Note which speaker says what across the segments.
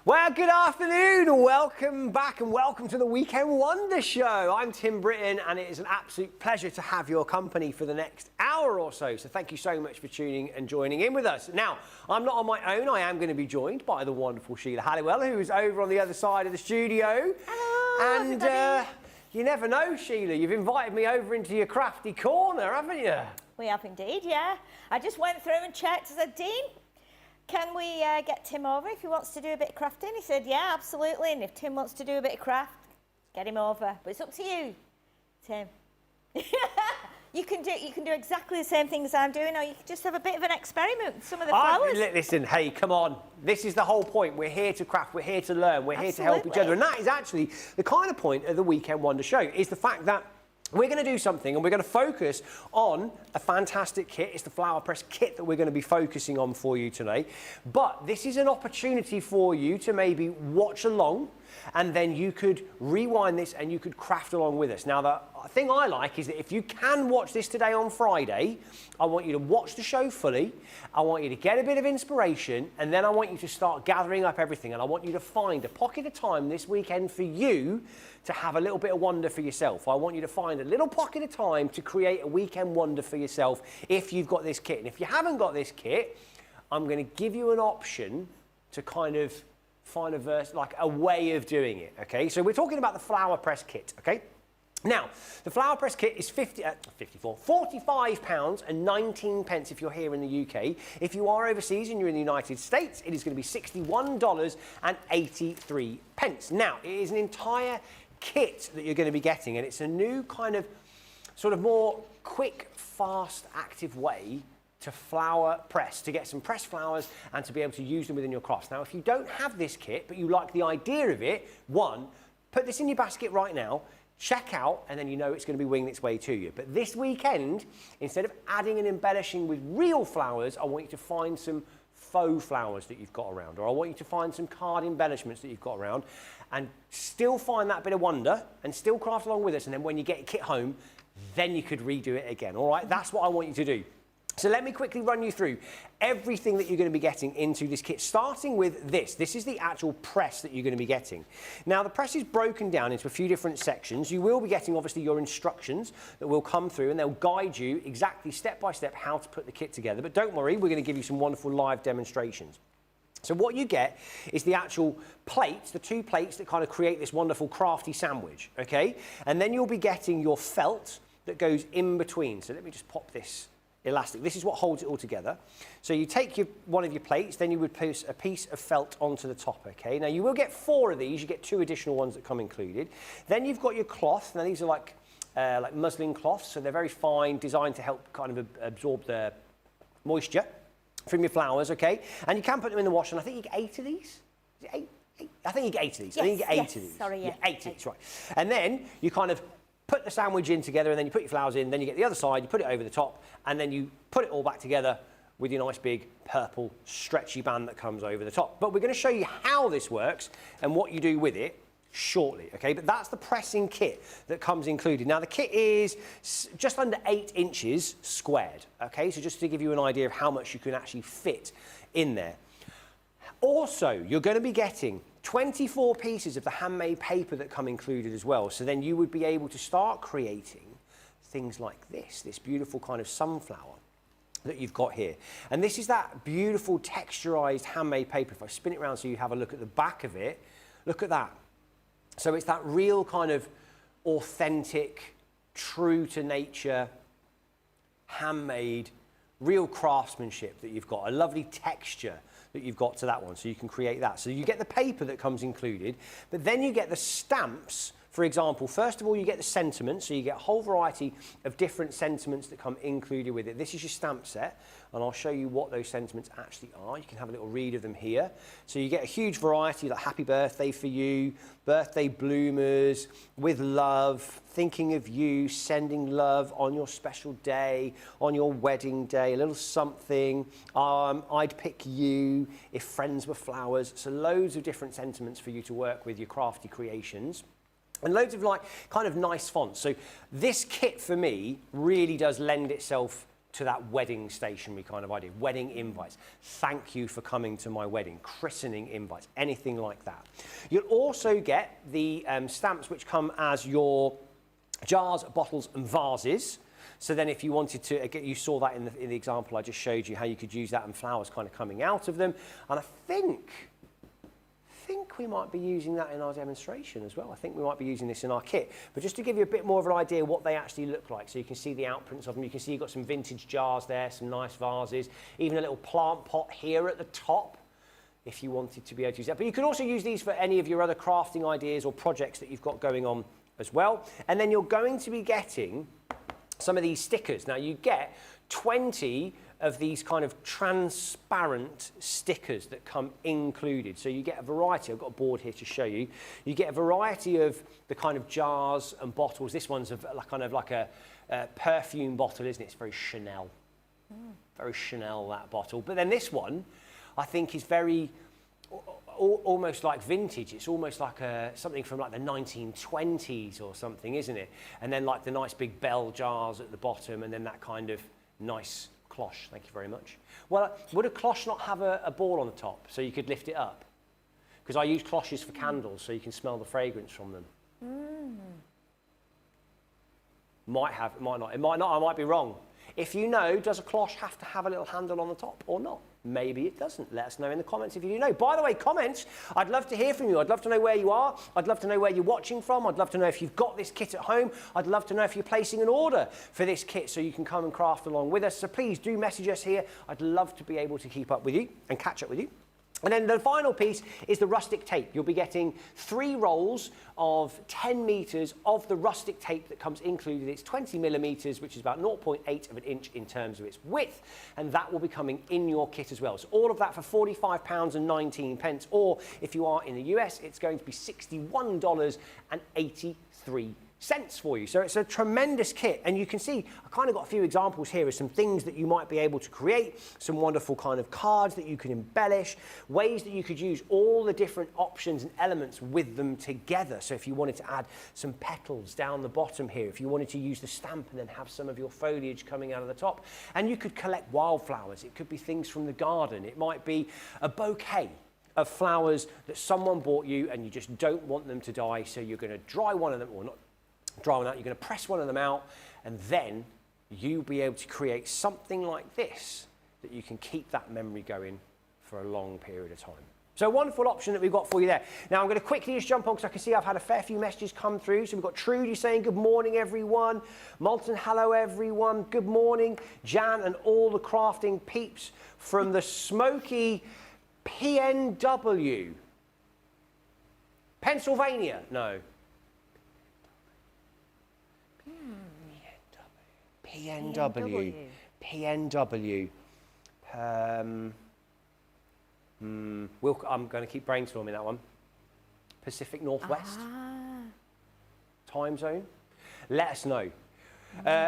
Speaker 1: Well, good afternoon. Welcome back and welcome to the Weekend Wonder Show. I'm Tim Britton and it is an absolute pleasure to have your company for the next hour or so. So thank you so much for tuning and joining in with us. Now, I'm not on my own. I am going to be joined by the wonderful Sheila Halliwell, who is over on the other side of the studio.
Speaker 2: Hello,
Speaker 1: and you never know, Sheila. You've invited me over into your crafty corner, haven't you?
Speaker 2: We have indeed, yeah. I just went through and checked. I said, Dean, can we get Tim over if he wants to do a bit of crafting? He said, yeah, absolutely. And if Tim wants to do a bit of craft, get him over. But it's up to you, Tim. You can do exactly the same thing as I'm doing, or you can just have a bit of an experiment with some of the flowers.
Speaker 1: Listen, hey, come on. This is the whole point. We're here to craft, we're here to learn, we're here to help each other. And that is actually the kind of point of the Weekend Wonder Show, is the fact that we're going to do something and we're going to focus on a fantastic kit. It's the flower press kit that we're going to be focusing on for you today. But this is an opportunity for you to maybe watch along, and then you could rewind this and you could craft along with us. Now, the thing I like is that if you can watch this today on Friday, I want you to watch the show fully. I want you to get a bit of inspiration, and then I want you to start gathering up everything, and I want you to find a pocket of time this weekend for you to have a little bit of wonder for yourself. I want you to find a little pocket of time to create a weekend wonder for yourself if you've got this kit. And if you haven't got this kit, I'm going to give you an option to kind of find a verse, like a way of doing it, okay? So we're talking about the flower press kit, okay? Now, the flower press kit is £45 and 19 pence if you're here in the UK. If you are overseas and you're in the United States, it is going to be $61 and 83 pence. Now, it is an entire kit that you're going to be getting, and it's a new kind of sort of more quick, fast, active way to flower press, to get some pressed flowers and to be able to use them within your crafts. Now, if you don't have this kit, but you like the idea of it, one, put this in your basket right now, check out, and then you know it's going to be winging its way to you. But this weekend, instead of adding and embellishing with real flowers, I want you to find some faux flowers that you've got around, or I want you to find some card embellishments that you've got around, and still find that bit of wonder and still craft along with us. And then when you get your kit home, then you could redo it again. All right, that's what I want you to do. So let me quickly run you through everything that you're going to be getting into this kit, starting with this. This is the actual press that you're going to be getting. Now, the press is broken down into a few different sections. You will be getting, obviously, your instructions that will come through, and they'll guide you exactly step by step how to put the kit together. But don't worry, we're going to give you some wonderful live demonstrations. So what you get is the actual plates, the two plates that kind of create this wonderful crafty sandwich, okay? And then you'll be getting your felt that goes in between. So let me just pop this elastic. This is what holds it all together. So you take one of your plates, then you would place a piece of felt onto the top, okay? Now you will get 4 of these, you get 2 additional ones that come included. Then you've got your cloth. Now these are like muslin cloths, so they're very fine, designed to help kind of absorb the moisture from your flowers, okay? And you can put them in the wash, and I think you get 8 of these. Is it 8? I think you get 8 of these.
Speaker 2: Yes,
Speaker 1: I think you get 8 of these.
Speaker 2: Sorry, yeah.
Speaker 1: 8 of these, right. And then you kind of put the sandwich in together, and then you put your flowers in, then you get the other side, you put it over the top, and then you put it all back together with your nice big purple stretchy band that comes over the top. But we're going to show you how this works and what you do with it shortly, okay? But that's the pressing kit that comes included. Now, the kit is just under 8 inches squared, okay? So just to give you an idea of how much you can actually fit in there. Also, you're going to be getting 24 pieces of the handmade paper that come included as well. So then you would be able to start creating things like this beautiful kind of sunflower that you've got here. And this is that beautiful texturized handmade paper. If I spin it around so you have a look at the back of it, look at that. So it's that real kind of authentic, true to nature, handmade, real craftsmanship that you've got, a lovely texture that you've got to that one, so you can create that. So you get the paper that comes included, but then you get the stamps. For example, first of all, you get the sentiments, so you get a whole variety of different sentiments that come included with it. This is your stamp set, and I'll show you what those sentiments actually are. You can have a little read of them here. So you get a huge variety, like happy birthday for you, birthday bloomers, with love, thinking of you, sending love on your special day, on your wedding day, a little something, I'd pick you, if friends were flowers. So loads of different sentiments for you to work with your crafty creations. And loads of like kind of nice fonts. So this kit for me really does lend itself to that wedding stationery kind of idea, wedding invites. Thank you for coming to my wedding, christening invites, anything like that. You'll also get the stamps which come as your jars, bottles and vases. So then if you wanted to, you saw that in the example I just showed you, how you could use that and flowers kind of coming out of them. And I think we might be using that in our demonstration as well. I think we might be using this in our kit. But just to give you a bit more of an idea what they actually look like, so you can see the outprints of them. You can see you've got some vintage jars there, some nice vases, even a little plant pot here at the top, if you wanted to be able to use that. But you can also use these for any of your other crafting ideas or projects that you've got going on as well. And then you're going to be getting some of these stickers. Now you get 20 of these kind of transparent stickers that come included. So you get a variety. I've got a board here to show you. You get a variety of the kind of jars and bottles. This one's kind of like a perfume bottle, isn't it? It's very Chanel. Very Chanel, that bottle. But then this one, I think, is very almost like vintage. It's almost like something from like the 1920s or something, isn't it? And then like the nice big bell jars at the bottom, and then that kind of nice cloche. Thank you very much. Well, would a cloche not have a ball on the top so you could lift it up? Because I use cloches for candles so you can smell the fragrance from them. Might have, it might not. It might not, I might be wrong. If you know, does a cloche have to have a little handle on the top or not? Maybe it doesn't. Let us know in the comments if you do know. By the way, comments, I'd love to hear from you. I'd love to know where you are. I'd love to know where you're watching from. I'd love to know if you've got this kit at home. I'd love to know if you're placing an order for this kit so you can come and craft along with us. So please do message us here. I'd love to be able to keep up with you and catch up with you. And then the final piece is the rustic tape. You'll be getting 3 rolls of 10 meters of the rustic tape that comes included. It's 20 millimeters, which is about 0.8 of an inch in terms of its width. And that will be coming in your kit as well. So all of that for £45.19. Or if you are in the US, it's going to be $61.83 for you. So it's a tremendous kit, and you can see I kind of got a few examples here of some things that you might be able to create, some wonderful kind of cards that you can embellish, ways that you could use all the different options and elements with them together. So if you wanted to add some petals down the bottom here, if you wanted to use the stamp and then have some of your foliage coming out of the top, and you could collect wildflowers. It could be things from the garden. It might be a bouquet of flowers that someone bought you and you just don't want them to die, so you're going to dry one of them, or not dry one out, you're going to press one of them out, and then you'll be able to create something like this that you can keep that memory going for a long period of time. So a wonderful option that we've got for you there. Now I'm going to quickly just jump on because I can see I've had a fair few messages come through. So we've got Trudy saying good morning everyone, Malton hello everyone, good morning, Jan and all the crafting peeps from the smoky PNW. Pennsylvania, no. PNW. PNW. I'm going to keep brainstorming that one. Pacific Northwest. Time zone. Let us know.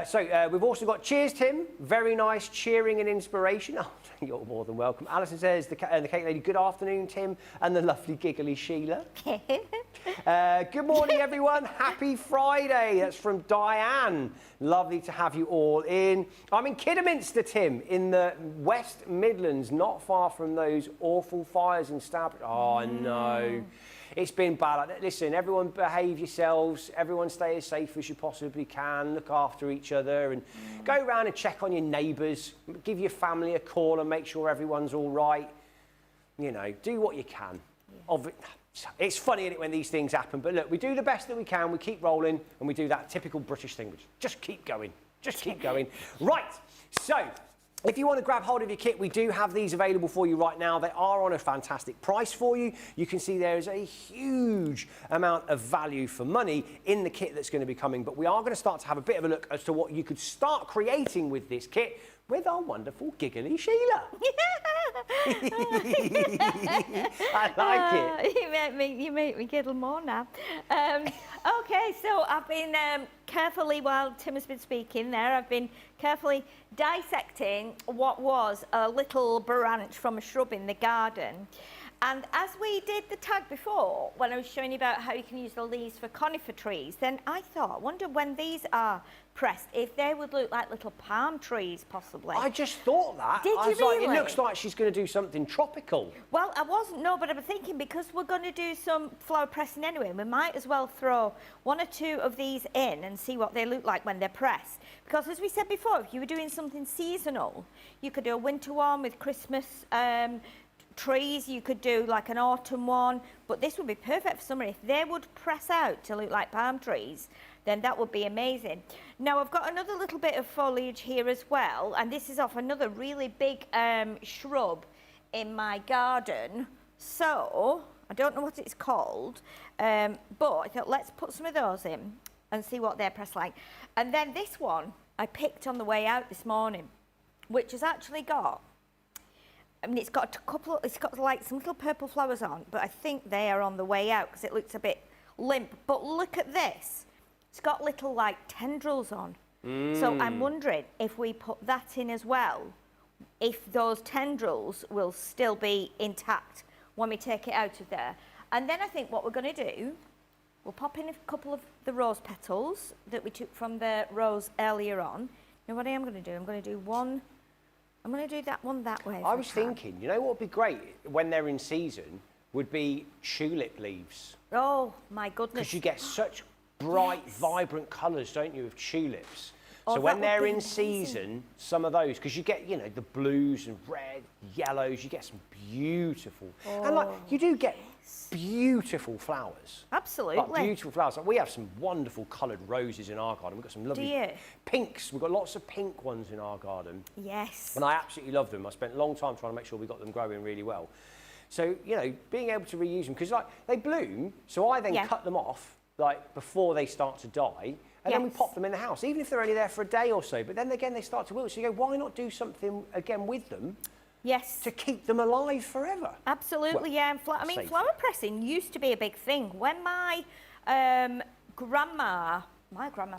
Speaker 1: So we've also got cheers, Tim. Very nice cheering and inspiration. Oh, you're more than welcome. Alison says, the cake lady, good afternoon, Tim, and the lovely giggly Sheila. Good morning, everyone. Happy Friday. That's from Diane. Lovely to have you all in. I'm in Kidderminster, Tim, in the West Midlands, not far from those awful fires in Stafford. Oh, no. It's been bad. Listen, everyone behave yourselves. Everyone stay as safe as you possibly can. Look after each other and go around and check on your neighbours. Give your family a call and make sure everyone's all right. You know, do what you can. Yeah. It's funny, isn't it, when these things happen? But look, we do the best that we can. We keep rolling and we do that typical British thing, which just keep going. Just keep going. Right. So if you want to grab hold of your kit, we do have these available for you right now. They are on a fantastic price for you. You can see there is a huge amount of value for money in the kit that's going to be coming. But we are going to start to have a bit of a look as to what you could start creating with this kit with our wonderful giggly Sheila. I like it.
Speaker 2: You make me giggle more now. Okay, so I've been carefully, while Tim has been speaking there, I've been carefully dissecting what was a little branch from a shrub in the garden. And as we did the tag before, when I was showing you about how you can use the leaves for conifer trees, then I thought, I wonder when these are pressed, if they would look like little palm trees, possibly.
Speaker 1: I just thought that.
Speaker 2: Did
Speaker 1: I
Speaker 2: you
Speaker 1: was like,
Speaker 2: really?
Speaker 1: it looks like she's going to do something tropical.
Speaker 2: Well, I wasn't, no, but I'm thinking because we're going to do some flower pressing anyway, we might as well throw 1 or 2 of these in and see what they look like when they're pressed. Because as we said before, if you were doing something seasonal, you could do a winter one with Christmas trees, you could do like an autumn one, but this would be perfect for summer. If they would press out to look like palm trees, then that would be amazing. Now I've got another little bit of foliage here as well, and this is off another really big shrub in my garden. So I don't know what it's called, but I thought let's put some of those in and see what they're pressed like. And then this one I picked on the way out this morning, which has actually got, I mean, it's got a couple, it's got like some little purple flowers on, but I think they are on the way out because it looks a bit limp. But look at this. It's got little like tendrils on. So I'm wondering if we put that in as well, if those tendrils will still be intact when we take it out of there. And then I think what we're going to do, we'll pop in a couple of the rose petals that we took from the rose earlier on. Now what I am going to do, I'm going to do one, I'm going to do that one that way.
Speaker 1: I was thinking, you know what would be great when they're in season would be tulip leaves.
Speaker 2: Oh my goodness.
Speaker 1: Because you get such bright, vibrant colours, don't you, of tulips.
Speaker 2: Oh,
Speaker 1: so when
Speaker 2: that would
Speaker 1: they're
Speaker 2: be
Speaker 1: in
Speaker 2: amazing.
Speaker 1: season, some of those, because you get, you know, the blues and red, yellows, you get some beautiful, and like, you do get beautiful flowers.
Speaker 2: Absolutely.
Speaker 1: Like beautiful flowers. Like, we have some wonderful coloured roses in our garden. We've got some lovely
Speaker 2: Do you?
Speaker 1: pinks. We've got lots of pink ones in our garden.
Speaker 2: Yes.
Speaker 1: And I absolutely love them. I spent a long time trying to make sure we got them growing really well. So, you know, being able to reuse them, because like they bloom, so I then cut them off like before they start to die, and then we pop them in the house, even if they're only there for a day or so. But then again, they start to wilt. So you go, why not do something again with them?
Speaker 2: Yes.
Speaker 1: To keep them alive forever.
Speaker 2: Absolutely,
Speaker 1: Well,
Speaker 2: yeah. And I mean,
Speaker 1: safe.
Speaker 2: flower pressing used to be a big thing. When my grandma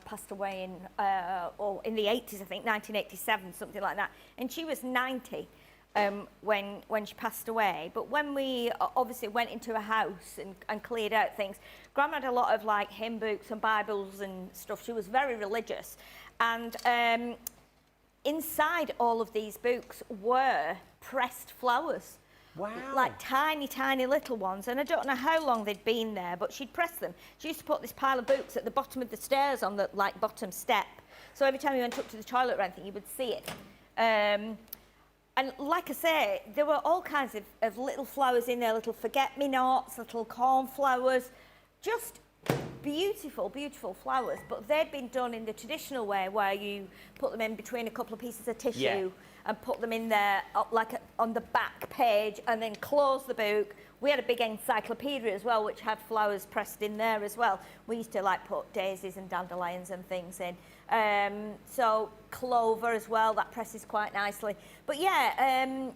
Speaker 2: passed away in the 80s, I think, 1987, something like that, and she was 90 when she passed away. But when we obviously went into a house and cleared out things, Grandma had a lot of like hymn books and Bibles and stuff. She was very religious, and inside all of these books were pressed flowers.
Speaker 1: Wow.
Speaker 2: Like tiny, tiny little ones. And I don't know how long they'd been there, but she'd press them. She used to put this pile of books at the bottom of the stairs on the like bottom step. So every time you went up to the toilet or anything, you would see it. And like I say, there were all kinds of little flowers in there, little forget-me-nots, little cornflowers, just beautiful, beautiful flowers. But they'd been done in the traditional way, where you put them in between a couple of pieces of tissue and put them in there on the back page and then close the book. We had a big encyclopedia as well, which had flowers pressed in there as well. We used to like put daisies and dandelions and things in. So clover as well, that presses quite nicely. But yeah,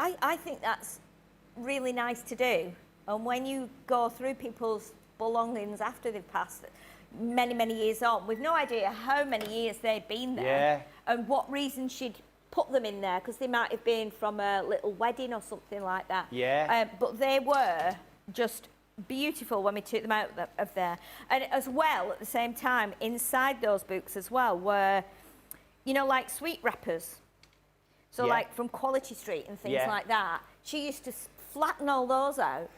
Speaker 2: I think that's really nice to do. And when you go through people's belongings after they've passed, many, many years on, we've no idea how many years they'd been there and what reason she'd put them in there, because they might have been from a little wedding or something like that. But they were just beautiful when we took them out of there. And as well, at the same time, inside those books as well were, you know, like sweet wrappers. So like from Quality Street and things like that. She used to flatten all those out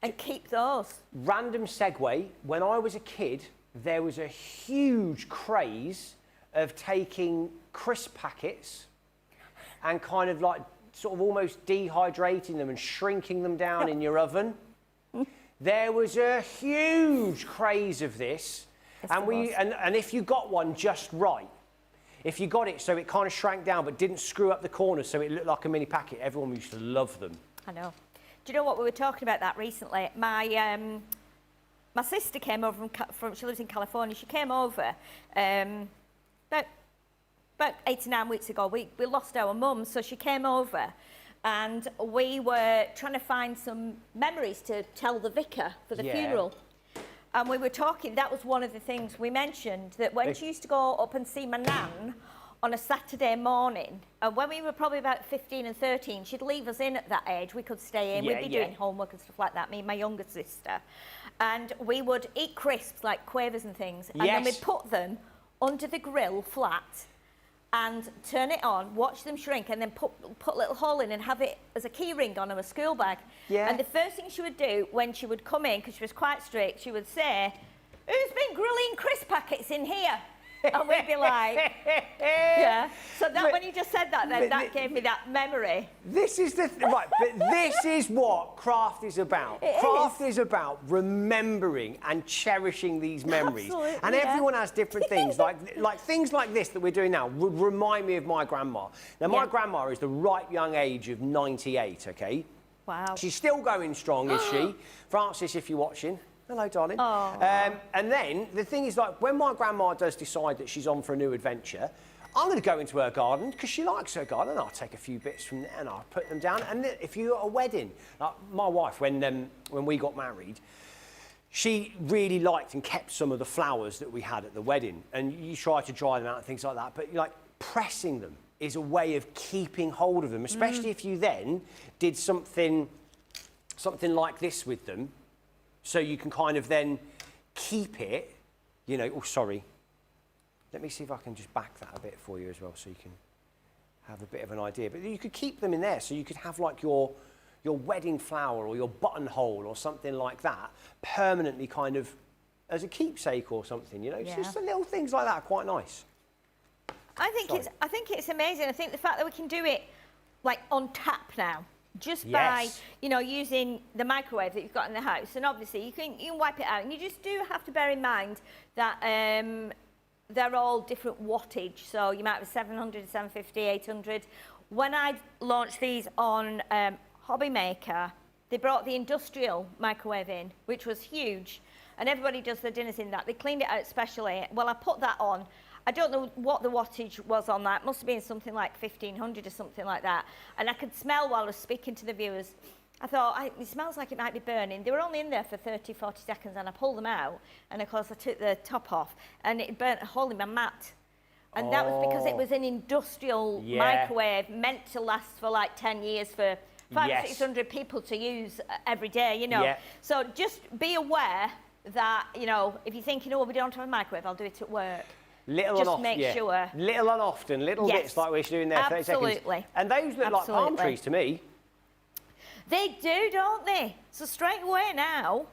Speaker 2: and keep those.
Speaker 1: Random segue, when I was a kid, there was a huge craze of taking crisp packets and kind of like sort of almost dehydrating them and shrinking them down in your oven. There was a huge craze of this. And if you got one just right, if you got it so it kind of shrank down but didn't screw up the corners so it looked like a mini packet, everyone used to love them.
Speaker 2: I know. Do you know what, we were talking about that recently? My sister came over from, she lives in California, she came over about 8 to 9 weeks ago. We lost our mum, so she came over and we were trying to find some memories to tell the vicar for the funeral. And we were talking, that was one of the things we mentioned, that when she used to go up and see my nan on a Saturday morning, and when we were probably about 15 and 13, she'd leave us in at that age. We could stay in,
Speaker 1: Yeah,
Speaker 2: we'd be
Speaker 1: yeah.
Speaker 2: doing homework and stuff like that, me and my younger sister. And we would eat crisps like quavers and things, and then we'd put them under the grill flat and turn it on, watch them shrink, and then put a little hole in and have it as a key ring on a school bag.
Speaker 1: Yeah.
Speaker 2: And the first thing she would do when she would come in, because she was quite strict, she would say, "Who's been grilling crisp packets in here?" And we'd be like, yeah. So that, when you just said that, then that gave me that memory.
Speaker 1: This is the right, but this is what craft is about. Craft is about remembering and cherishing these memories.
Speaker 2: Absolutely,
Speaker 1: and everyone has different things. like things like this that we're doing now would remind me of my grandma. Now, my grandma is the ripe young age of 98. Okay.
Speaker 2: Wow.
Speaker 1: She's still going strong, is she? Francis, if you're watching. Hello, darling. And then the thing is, like, when my grandma does decide that she's on for a new adventure, I'm going to go into her garden because she likes her garden. And I'll take a few bits from there and I'll put them down. And if you're at a wedding, like my wife, when we got married, she really liked and kept some of the flowers that we had at the wedding. And you try to dry them out and things like that. But like pressing them is a way of keeping hold of them, especially if you then did something like this with them. So you can kind of then keep it, you know, oh, sorry. Let me see if I can just back that a bit for you as well so you can have a bit of an idea. But you could keep them in there so you could have like your wedding flower or your buttonhole or something like that permanently kind of as a keepsake or something, you know.
Speaker 2: Yeah.
Speaker 1: Just the little things like that are quite nice.
Speaker 2: I think it's amazing. I think the fact that we can do it like on tap now. Just by, you know, using the microwave that you've got in the house. And obviously you can wipe it out. And you just do have to bear in mind that they're all different wattage. So you might have 700, 750, 800. When I launched these on Hobby Maker, they brought the industrial microwave in, which was huge. And everybody does their dinners in that. They cleaned it out specially. Well, I put that on. I don't know what the wattage was on that. It must have been something like 1500 or something like that. And I could smell while I was speaking to the viewers. I thought, it smells like it might be burning. They were only in there for 30, 40 seconds and I pulled them out. And of course I took the top off and it burnt a hole in my mat. And that was because it was an industrial microwave meant to last for like 10 years for 500 or 600 people to use every day, you know. So just be aware that, you know, if you're thinking, oh, we don't have a microwave, I'll do it at work.
Speaker 1: Little
Speaker 2: just
Speaker 1: and often,
Speaker 2: make sure.
Speaker 1: Little and often, little bits like we're doing there, 30 seconds.
Speaker 2: Absolutely.
Speaker 1: And those look like palm trees to me.
Speaker 2: They do, don't they? So straight away now,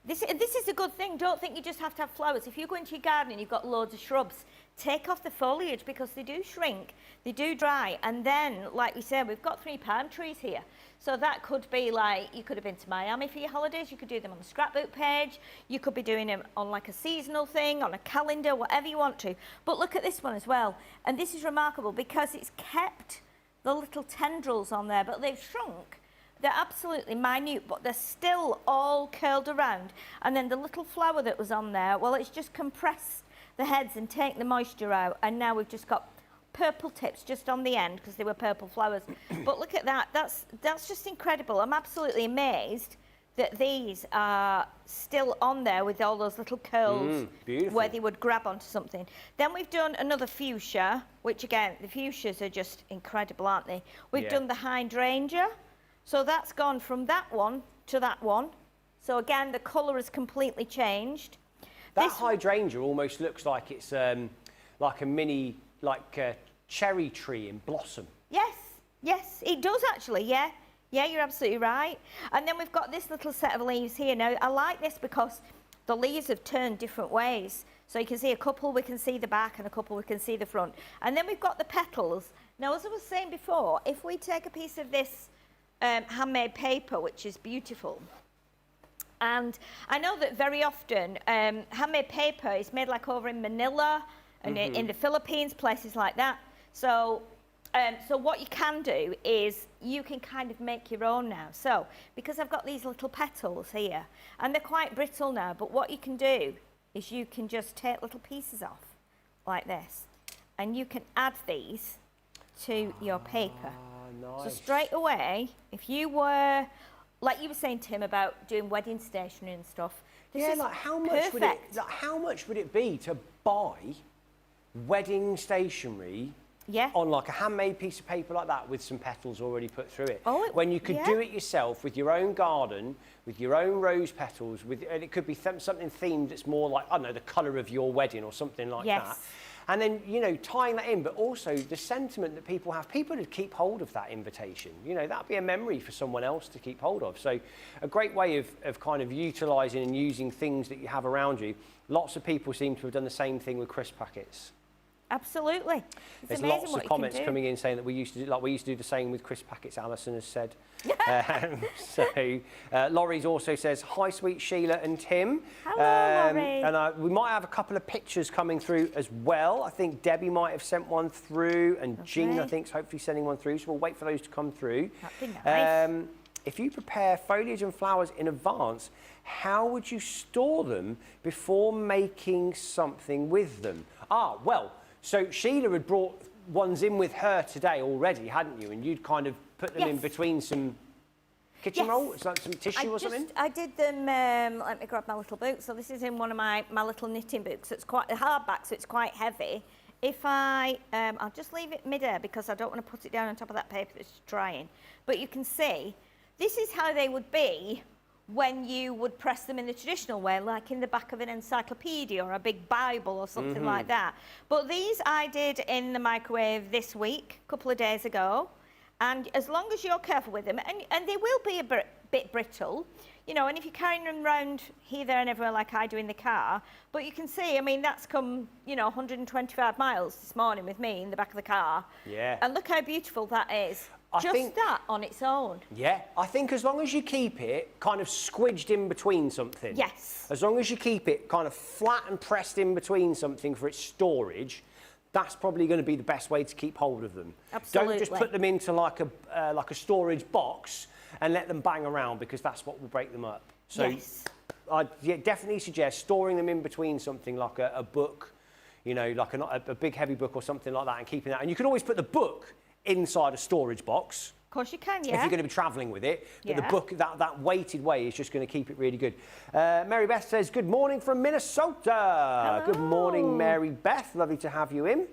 Speaker 2: this is a good thing. Don't think you just have to have flowers. If you go into your garden and you've got loads of shrubs, take off the foliage because they do shrink, they do dry. And then, like we said, we've got 3 palm trees here. So that could be like, you could have been to Miami for your holidays, you could do them on the scrapbook page, you could be doing them on like a seasonal thing, on a calendar, whatever you want to. But look at this one as well. And this is remarkable because it's kept the little tendrils on there, but they've shrunk. They're absolutely minute, but they're still all curled around. And then the little flower that was on there, well, it's just compressed the heads and taken the moisture out. And now we've just got purple tips just on the end because they were purple flowers. But look at that. That's just incredible. I'm absolutely amazed that these are still on there with all those little curls where they would grab onto something. Then we've done another fuchsia, which again, the fuchsias are just incredible, aren't they? We've done the hydrangea. So that's gone from that one to that one. So again, the colour has completely changed.
Speaker 1: That hydrangea almost looks like it's like a mini, like a cherry tree in blossom.
Speaker 2: Yes, it does actually, yeah. Yeah, you're absolutely right. And then we've got this little set of leaves here. Now, I like this because the leaves have turned different ways. So you can see a couple, we can see the back, and a couple, we can see the front. And then we've got the petals. Now, as I was saying before, if we take a piece of this handmade paper, which is beautiful, and I know that very often handmade paper is made like over in Manila and in the Philippines, places like that. So what you can do is you can kind of make your own now. So because I've got these little petals here and they're quite brittle now, but what you can do is you can just take little pieces off like this and you can add these to your paper.
Speaker 1: Nice.
Speaker 2: So straight away, if you were, like you were saying, Tim, about doing wedding stationery and stuff, this is
Speaker 1: like how much
Speaker 2: perfect.
Speaker 1: would it be to buy wedding stationery
Speaker 2: Yeah.
Speaker 1: on like a handmade piece of paper like that with some petals already put through it.
Speaker 2: Oh,
Speaker 1: when you could
Speaker 2: yeah.
Speaker 1: do it yourself with your own garden, with your own rose petals, and it could be something themed that's more like, I don't know, the colour of your wedding or something like
Speaker 2: Yes.
Speaker 1: that. And then, you know, tying that in, but also the sentiment that people have. People would keep hold of that invitation. You know, that'd be a memory for someone else to keep hold of. So a great way of kind of utilising and using things that you have around you. Lots of people seem to have done the same thing with crisp packets.
Speaker 2: Absolutely. It's
Speaker 1: There's
Speaker 2: amazing
Speaker 1: lots
Speaker 2: what
Speaker 1: of
Speaker 2: you
Speaker 1: comments
Speaker 2: can do.
Speaker 1: coming in saying that we used to do the same with crisp packets, Alison has said. Laurie's also says, hi, sweet Sheila and Tim.
Speaker 2: Hello, Laurie.
Speaker 1: And we might have a couple of pictures coming through as well. I think Debbie might have sent one through, and Jean, I think, is hopefully sending one through. So we'll wait for those to come through.
Speaker 2: That'd be nice.
Speaker 1: If you prepare foliage and flowers in advance, how would you store them before making something with them? Ah, well, so Sheila had brought ones in with her today already, hadn't you? And you'd kind of put them in
Speaker 2: Yes.
Speaker 1: between some kitchen
Speaker 2: Yes.
Speaker 1: roll, it's like some tissue or something?
Speaker 2: I did them, let me grab my little book. So this is in one of my little knitting books. It's quite a hardback, so it's quite heavy. If I'll just leave it mid-air because I don't want to put it down on top of that paper that's drying. But you can see, this is how they would be when you would press them in the traditional way, like in the back of an encyclopedia or a big Bible or something like that. But these I did in the microwave this week, a couple of days ago. And as long as you're careful with them, and they will be a bit brittle, you know, and if you're carrying them around here, there and everywhere like I do in the car, but you can see, I mean, that's come, you know, 125 miles this morning with me in the back of the car.
Speaker 1: Yeah.
Speaker 2: And look how beautiful that is.
Speaker 1: I
Speaker 2: Just
Speaker 1: think-
Speaker 2: that on its own.
Speaker 1: Yeah, I think as long as you keep it kind of squidged in between something.
Speaker 2: Yes.
Speaker 1: As long as you keep it kind of flat and pressed in between something for its storage, that's probably going to be the best way to keep hold of them.
Speaker 2: Absolutely.
Speaker 1: Don't just put them into like a storage box and let them bang around, because that's what will break them up. So
Speaker 2: Yes.
Speaker 1: I'd definitely suggest storing them in between something like a book, you know, like a big heavy book or something like that, and keeping that. And you can always put the book inside a storage box.
Speaker 2: Of course you can,
Speaker 1: If
Speaker 2: yeah.
Speaker 1: you're going to be travelling with it, but the
Speaker 2: Yeah.
Speaker 1: book, that weighted way is just going to keep it really good. Mary Beth says, good morning from Minnesota. Good morning,
Speaker 2: Hello.
Speaker 1: Mary Beth. Lovely to have you in.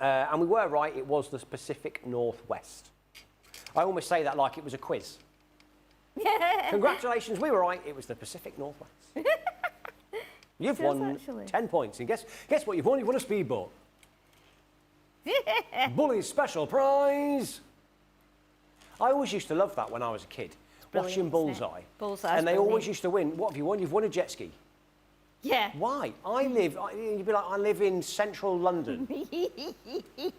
Speaker 1: And we were right, it was the Pacific Northwest. I almost say that like it was a quiz. Congratulations, we were right, it was the Pacific Northwest. You've
Speaker 2: It is
Speaker 1: won
Speaker 2: actually.
Speaker 1: 10 points, and guess what you've won? You've won a speedboat. Bully's special prize. I always used to love that when I was a kid, watching
Speaker 2: brilliant, isn't it?
Speaker 1: Bullseye.
Speaker 2: Bullseye's
Speaker 1: And they always
Speaker 2: brilliant.
Speaker 1: used to win. What have you won? You've won a jet ski.
Speaker 2: Yeah.
Speaker 1: Why? You'd be like, I live in central London.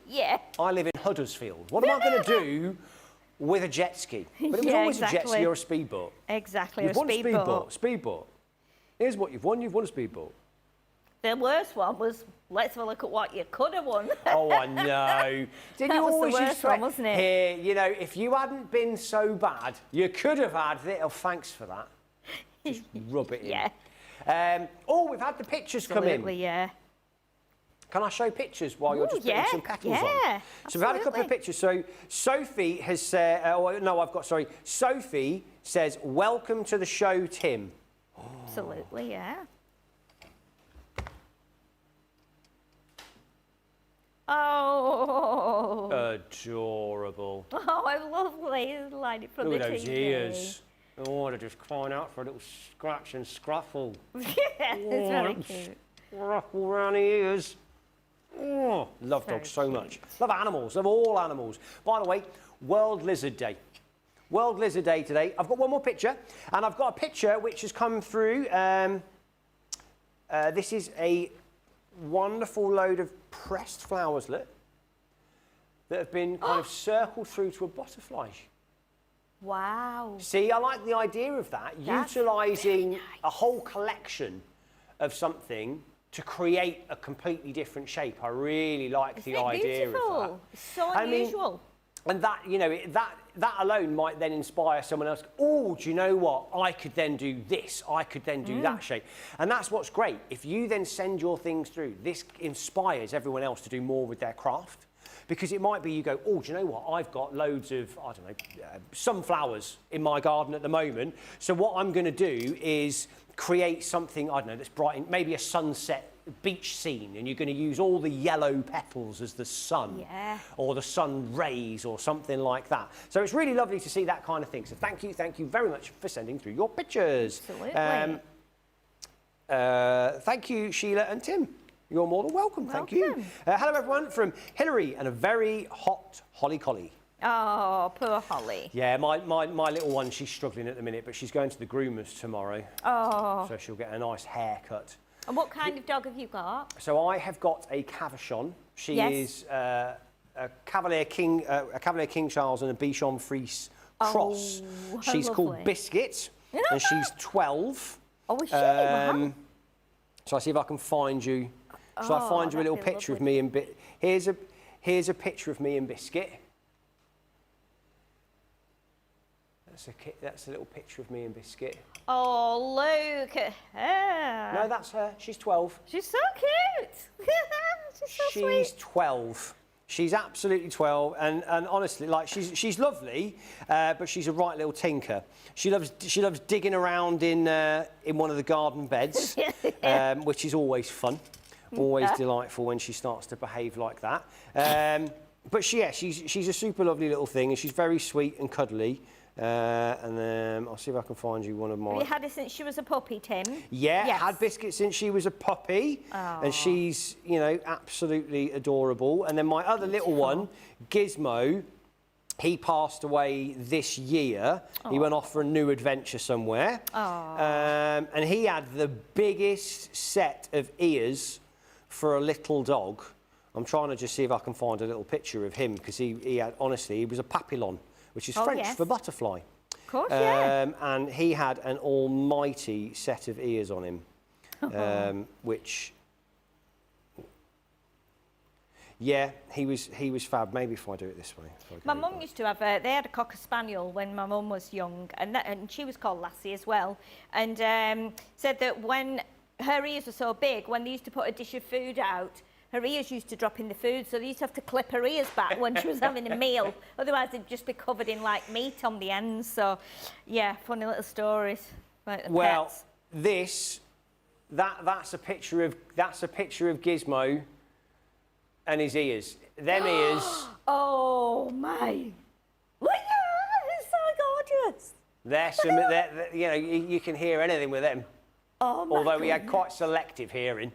Speaker 2: Yeah.
Speaker 1: I live in Huddersfield. What am I going to do with a jet ski? But it was
Speaker 2: Yeah,
Speaker 1: always a jet ski
Speaker 2: exactly.
Speaker 1: or a speedboat.
Speaker 2: Exactly.
Speaker 1: You've
Speaker 2: a
Speaker 1: won a
Speaker 2: speedboat.
Speaker 1: speedboat. Speedboat. Here's what you've won. You've won a speedboat.
Speaker 2: The worst one was, let's have a look at what you could have won.
Speaker 1: Oh, I know. Didn't
Speaker 2: That
Speaker 1: you
Speaker 2: was the
Speaker 1: always
Speaker 2: worst
Speaker 1: used to
Speaker 2: one, wasn't it?
Speaker 1: Here, you know, if you hadn't been so bad, you could have had it. Oh, thanks for that. Just rub it in.
Speaker 2: Yeah.
Speaker 1: Oh, we've had the pictures come
Speaker 2: Absolutely,
Speaker 1: in.
Speaker 2: yeah.
Speaker 1: Can I show pictures while you're
Speaker 2: Ooh,
Speaker 1: just putting
Speaker 2: yeah,
Speaker 1: some petals on?
Speaker 2: yeah,
Speaker 1: So we've had a couple of
Speaker 2: absolutely.
Speaker 1: pictures. So Sophie has said, Sophie says, welcome to the show, Tim.
Speaker 2: Absolutely, yeah. Oh.
Speaker 1: Adorable.
Speaker 2: Oh, how lovely. It's like it from
Speaker 1: Look
Speaker 2: the
Speaker 1: at those
Speaker 2: TV.
Speaker 1: ears. Oh, they're just crying out for a little scratch and scruffle.
Speaker 2: Yeah, it's very
Speaker 1: Oh,
Speaker 2: cute.
Speaker 1: Scruffle around the ears. Oh, love
Speaker 2: Very
Speaker 1: dogs so
Speaker 2: cute.
Speaker 1: much. Love animals, love all animals. By the way, World Lizard Day. World Lizard Day today. I've got one more picture, and I've got a picture which has come through. This is a wonderful load of pressed flowers that have been kind of circled through to a butterfly.
Speaker 2: Wow.
Speaker 1: See, I like the idea of that,
Speaker 2: That's
Speaker 1: utilising
Speaker 2: very
Speaker 1: a whole collection of something to create a completely different shape. I really like the
Speaker 2: Isn't it
Speaker 1: idea
Speaker 2: beautiful?
Speaker 1: of that.
Speaker 2: It's so
Speaker 1: I mean,
Speaker 2: unusual.
Speaker 1: And that, you know, that alone might then inspire someone else. Oh, do you know what? I could then do this. I could then do that shape. And that's what's great. If you then send your things through, this inspires everyone else to do more with their craft. Because it might be you go, oh, do you know what? I've got loads of, I don't know, sunflowers in my garden at the moment. So what I'm going to do is create something, I don't know, that's bright, maybe a sunset beach scene and you're going to use all the yellow petals as the sun or the sun rays or something like that. So it's really lovely to see that kind of thing. So thank you very much for sending through your pictures.
Speaker 2: Absolutely.
Speaker 1: Thank you, Sheila and Tim. You're more than welcome. Thank you. Hello, everyone, from Hilary and a very hot Holly Collie.
Speaker 2: Oh, poor Holly.
Speaker 1: Yeah, my little one, she's struggling at the minute, but she's going to the groomers tomorrow.
Speaker 2: Oh.
Speaker 1: So she'll get a nice haircut.
Speaker 2: And what kind of dog have you got?
Speaker 1: So I have got a Cavachon. She is a Cavalier King Charles and a Bichon Frise cross. She's called Biscuit, and she's 12.
Speaker 2: Oh, is she? Wow.
Speaker 1: So I'll see if I can find you. Shall I find you a little picture of me and Here's a picture of me and Biscuit. That's a little picture of me and Biscuit.
Speaker 2: Oh, look at her.
Speaker 1: No, that's her. She's 12.
Speaker 2: She's so cute. She's so sweet.
Speaker 1: She's 12. She's absolutely 12, and honestly, like she's lovely, but she's a right little tinker. She loves digging around in one of the garden beds, which is always fun, always delightful when she starts to behave like that. But she's a super lovely little thing, and she's very sweet and cuddly. And then I'll see if I can find you one of my...
Speaker 2: Have you had her since she was a puppy, Tim?
Speaker 1: Yeah, yes. Had Biscuit since she was a puppy. And she's, you know, absolutely adorable. And then my other little one, Gizmo, he passed away this year. He went off for a new adventure somewhere. And he had the biggest set of ears for a little dog. I'm trying to just see if I can find a little picture of him, because he had, honestly, he was a papillon, which is French for butterfly.
Speaker 2: Of course,
Speaker 1: and he had an almighty set of ears on him, which, he was fab. Maybe if I do it this way.
Speaker 2: My mum used to have they had a Cocker Spaniel when my mum was young, and she was called Lassie as well, and said that when her ears were so big, when they used to put a dish of food out, her ears used to drop in the food, so they used to have to clip her ears back when she was having a meal. Otherwise, they'd just be covered in like meat on the ends. So, yeah, funny little stories about the pets.
Speaker 1: That's a picture of Gizmo and his ears. Them ears.
Speaker 2: Oh my! Look at that! It's so gorgeous.
Speaker 1: You can hear anything with them.
Speaker 2: Oh my!
Speaker 1: Although he had quite selective hearing.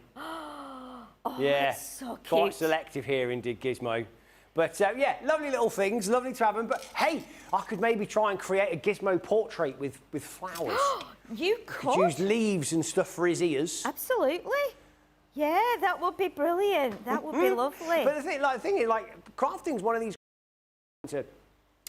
Speaker 2: That's so cute.
Speaker 1: Quite selective hearing did Gizmo. But lovely little things, lovely to have them. But hey, I could maybe try and create a Gizmo portrait with flowers.
Speaker 2: You could
Speaker 1: use leaves and stuff for his ears.
Speaker 2: Absolutely. Yeah, that would be brilliant. That would be lovely.
Speaker 1: But the thing is, crafting's one of these to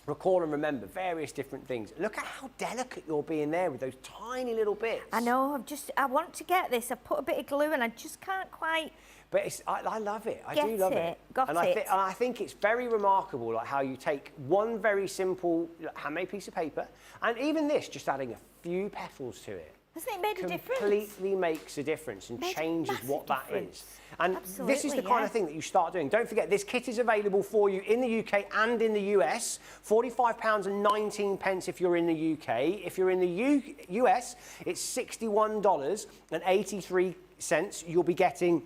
Speaker 1: recall and remember various different things. Look at how delicate you're being there with those tiny little bits.
Speaker 2: I know. I want to get this. I put a bit of glue and I just can't quite.
Speaker 1: But I love it. I do love it. I think it's very remarkable, like how you take one very simple handmade piece of paper, and even this, just adding a few petals to it.
Speaker 2: Hasn't it made a difference?
Speaker 1: Completely makes a difference and changes what that is. And
Speaker 2: absolutely,
Speaker 1: this is the kind of thing that you start doing. Don't forget, this kit is available for you in the UK and in the US. £45.19 if you're in the UK. If you're in the US, it's $61.83. You'll be getting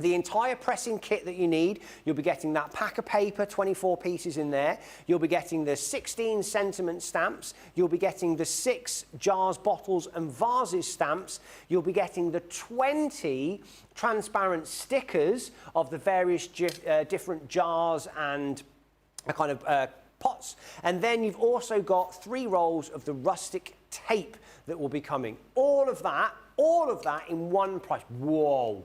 Speaker 1: the entire pressing kit that you need. You'll be getting that pack of paper, 24 pieces in there. You'll be getting the 16 sentiment stamps. You'll be getting the 6 jars, bottles and vases stamps. You'll be getting the 20 transparent stickers of the various different jars and kind of pots. And then you've also got 3 rolls of the rustic tape that will be coming. All of that in one price. Whoa.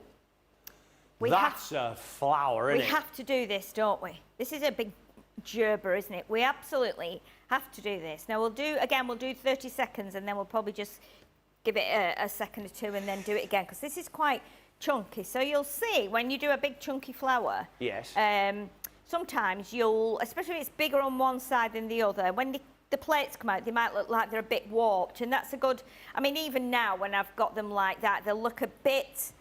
Speaker 1: That's a flower, isn't it?
Speaker 2: We have to do this, don't we? This is a big gerber, isn't it? We absolutely have to do this. Now, we'll do 30 seconds and then we'll probably just give it a second or two and then do it again, because this is quite chunky. So you'll see when you do a big chunky flower,
Speaker 1: yes.
Speaker 2: Sometimes especially if it's bigger on one side than the other, when the plates come out, they might look like they're a bit warped, and that's even now when I've got them like that, they'll look a bit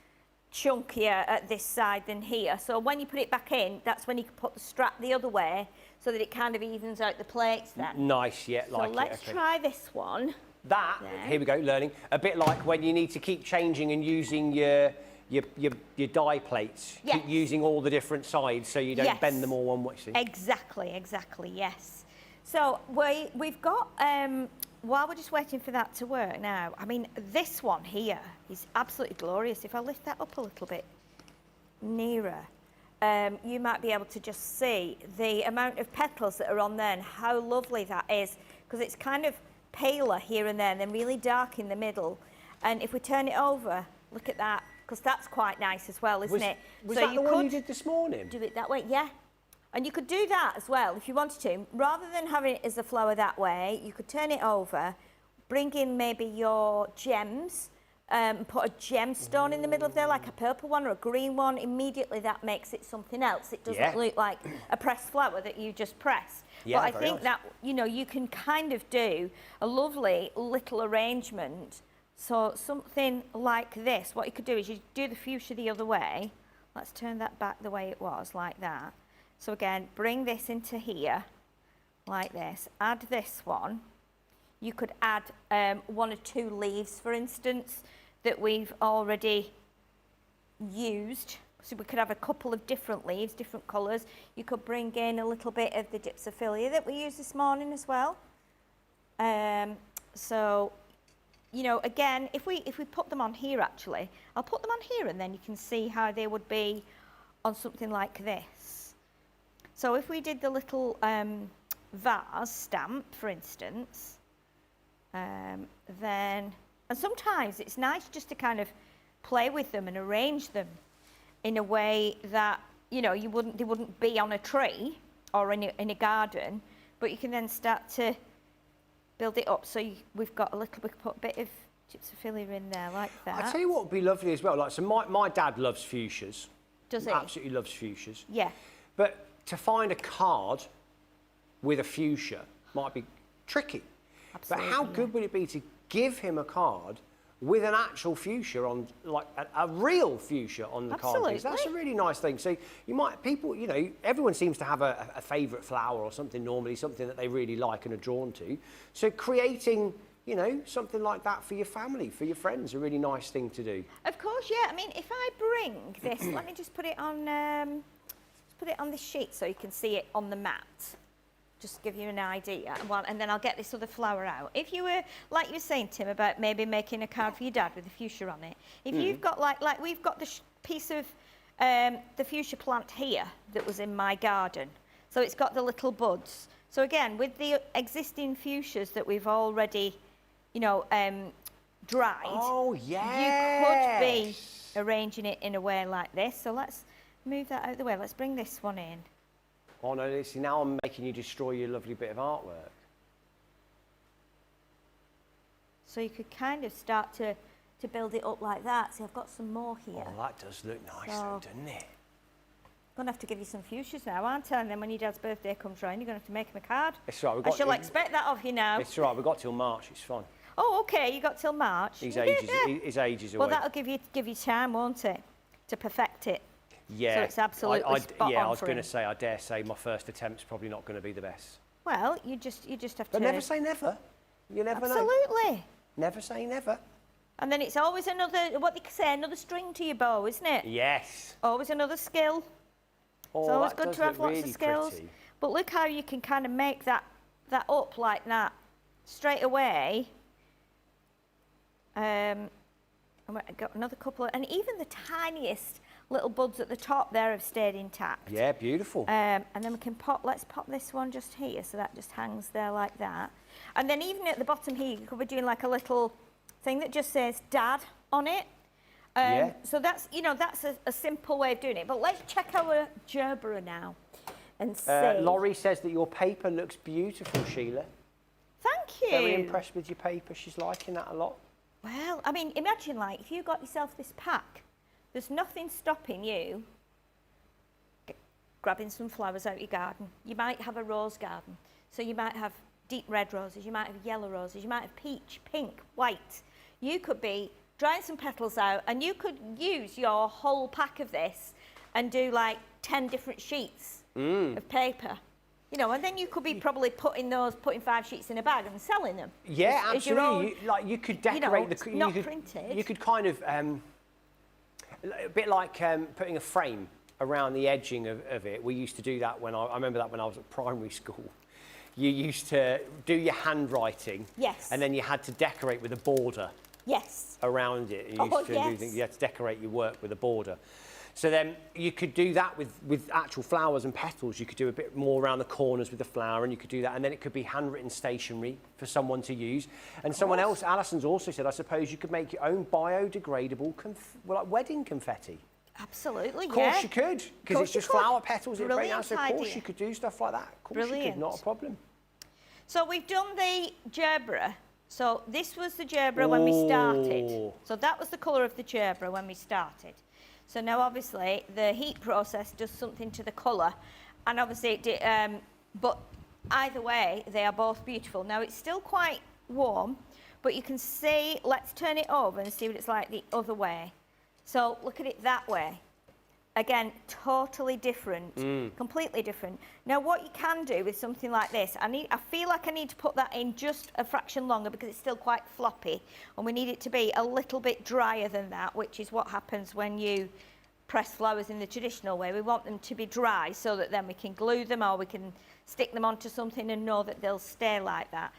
Speaker 2: chunkier at this side than here. So when you put it back in, that's when you can put the strap the other way so that it kind of evens out the plates then.
Speaker 1: Nice, yeah,
Speaker 2: so let's try this one.
Speaker 1: Here we go, learning. A bit like when you need to keep changing and using your your die plates,
Speaker 2: Yes.
Speaker 1: using all the different sides so you don't
Speaker 2: Yes.
Speaker 1: bend them all one way. See?
Speaker 2: Exactly, yes. So we've got, while we're just waiting for that to work now, I mean, this one here is absolutely glorious. If I lift that up a little bit nearer, you might be able to just see the amount of petals that are on there and how lovely that is, because it's kind of paler here and there and then really dark in the middle. And if we turn it over, look at that, because that's quite nice as well, isn't it?
Speaker 1: Was
Speaker 2: so
Speaker 1: that
Speaker 2: you
Speaker 1: the one
Speaker 2: could
Speaker 1: you did this morning?
Speaker 2: do it that way, yeah. And you could do that as well if you wanted to. Rather than having it as a flower that way, you could turn it over, bring in maybe your gems, put a gemstone in the middle of there, like a purple one or a green one. Immediately that makes it something else. It doesn't look like a pressed flower that you just press.
Speaker 1: Yeah,
Speaker 2: but I
Speaker 1: very
Speaker 2: think
Speaker 1: nice.
Speaker 2: that, you know, you can kind of do a lovely little arrangement. So something like this, what you could do is you do the fuchsia the other way. Let's turn that back the way it was, like that. So again, bring this into here, like this. Add this one. You could add 1 or 2 leaves, for instance, that we've already used. So we could have a couple of different leaves, different colours. You could bring in a little bit of the gypsophilia that we used this morning as well. So, you know, again, if we put them on here, actually, I'll put them on here and then you can see how they would be on something like this. So if we did the little vase stamp, for instance, then, and sometimes it's nice just to kind of play with them and arrange them in a way that, you know, they wouldn't be on a tree or in a garden, but you can then start to build it up. So we've got we can put a bit of gypsophilia in there like that.
Speaker 1: I'll tell you what would be lovely as well. Like, so my dad loves fuchsias.
Speaker 2: Does he?
Speaker 1: Absolutely loves fuchsias.
Speaker 2: Yeah.
Speaker 1: But to find a card with a fuchsia might be tricky.
Speaker 2: Absolutely,
Speaker 1: But how
Speaker 2: yeah.
Speaker 1: good would it be to give him a card with an actual fuchsia on, like a real fuchsia on the card piece? That's a really nice thing. So you might, people, you know, everyone seems to have a favourite flower or something normally, something that they really like and are drawn to. So creating, you know, something like that for your family, for your friends, a really nice thing to do.
Speaker 2: Of course, yeah. I mean, if I bring this, let me just put it on, this sheet so you can see it on the mat. Just to give you an idea, and then I'll get this other flower out. If you were, like you were saying, Tim, about maybe making a card for your dad with a fuchsia on it, if you've got, like we've got the piece of the fuchsia plant here that was in my garden, so it's got the little buds. So again, with the existing fuchsias that we've already, you know, dried,
Speaker 1: you
Speaker 2: could be arranging it in a way like this. So let's move that out of the way. Let's bring this one in.
Speaker 1: Oh no, see, now I'm making you destroy your lovely bit of artwork.
Speaker 2: So you could kind of start to build it up like that. See, I've got some more here.
Speaker 1: Oh, that does look nice though, doesn't it?
Speaker 2: I'm going to have to give you some fuchsias now, aren't I? And then when your dad's birthday comes round, you're going to have to make him a card.
Speaker 1: It's all right,
Speaker 2: I shall expect that of you now.
Speaker 1: It's all right, we've got till March, it's fine.
Speaker 2: Oh, okay, you got till March.
Speaker 1: His ages away.
Speaker 2: Well, that'll give you time, won't it, to perfect it.
Speaker 1: Yeah.
Speaker 2: So it's absolutely spot
Speaker 1: yeah,
Speaker 2: on
Speaker 1: I was
Speaker 2: for
Speaker 1: going to
Speaker 2: him.
Speaker 1: say, I dare say my first attempt's probably not going to be the best.
Speaker 2: Well, you just have
Speaker 1: But
Speaker 2: to.
Speaker 1: never say never. You never know.
Speaker 2: Absolutely.
Speaker 1: Never say never.
Speaker 2: And then it's always another, what they say, another string to your bow, isn't it?
Speaker 1: Yes.
Speaker 2: Always another skill.
Speaker 1: Oh,
Speaker 2: It's always
Speaker 1: that
Speaker 2: good
Speaker 1: does
Speaker 2: to have
Speaker 1: look
Speaker 2: lots
Speaker 1: really
Speaker 2: of skills.
Speaker 1: pretty.
Speaker 2: But look how you can kind of make that up like that straight away. And I've got another couple of, and even the tiniest little buds at the top there have stayed intact.
Speaker 1: Yeah, beautiful.
Speaker 2: And then we can let's pop this one just here, so that just hangs there like that. And then even at the bottom here, you could be doing like a little thing that just says Dad on it.
Speaker 1: Yeah.
Speaker 2: So that's, you know, that's a simple way of doing it. But let's check our gerbera now and see.
Speaker 1: Laurie says that your paper looks beautiful, Sheila.
Speaker 2: Thank you.
Speaker 1: Very impressed with your paper. She's liking that a lot.
Speaker 2: Well, I mean, imagine like if you got yourself this pack, there's nothing stopping you grabbing some flowers out of your garden. You might have a rose garden, so you might have deep red roses, you might have yellow roses, you might have peach, pink, white. You could be drying some petals out, and you could use your whole pack of this and do like 10 different sheets of paper. You know, and then you could be probably putting 5 sheets in a bag and selling them.
Speaker 1: Yeah,
Speaker 2: as your
Speaker 1: absolutely.
Speaker 2: own,
Speaker 1: you could decorate
Speaker 2: it's not printed.
Speaker 1: You could kind of A bit like putting a frame around the edging of it. We used to do that when I remember that when I was at primary school. You used to do your handwriting.
Speaker 2: Yes.
Speaker 1: And then you had to decorate with a border.
Speaker 2: Yes.
Speaker 1: Around it. You used to do things, you had to decorate your work with a border. So then you could do that with actual flowers and petals. You could do a bit more around the corners with the flower, and you could do that. And then it could be handwritten stationery for someone to use. And someone else, Alison's also said, I suppose you could make your own biodegradable, like wedding confetti.
Speaker 2: Absolutely,
Speaker 1: Of course you could, because it's just flower petals. It breaks down, so of course you could do stuff like that. Of course you could, not a problem.
Speaker 2: So we've done the gerbera. So this was the gerbera when we started. So that was the colour of the gerbera when we started. So now obviously the heat process does something to the colour, and obviously it did, but either way they are both beautiful. Now it's still quite warm, but you can see, let's turn it over and see what it's like the other way. So look at it that way. Again, totally different, completely different. Now what you can do with something like this, I feel like I need to put that in just a fraction longer because it's still quite floppy, and we need it to be a little bit drier than that, which is what happens when you press flowers in the traditional way. We want them to be dry so that then we can glue them or we can stick them onto something and know that they'll stay like that.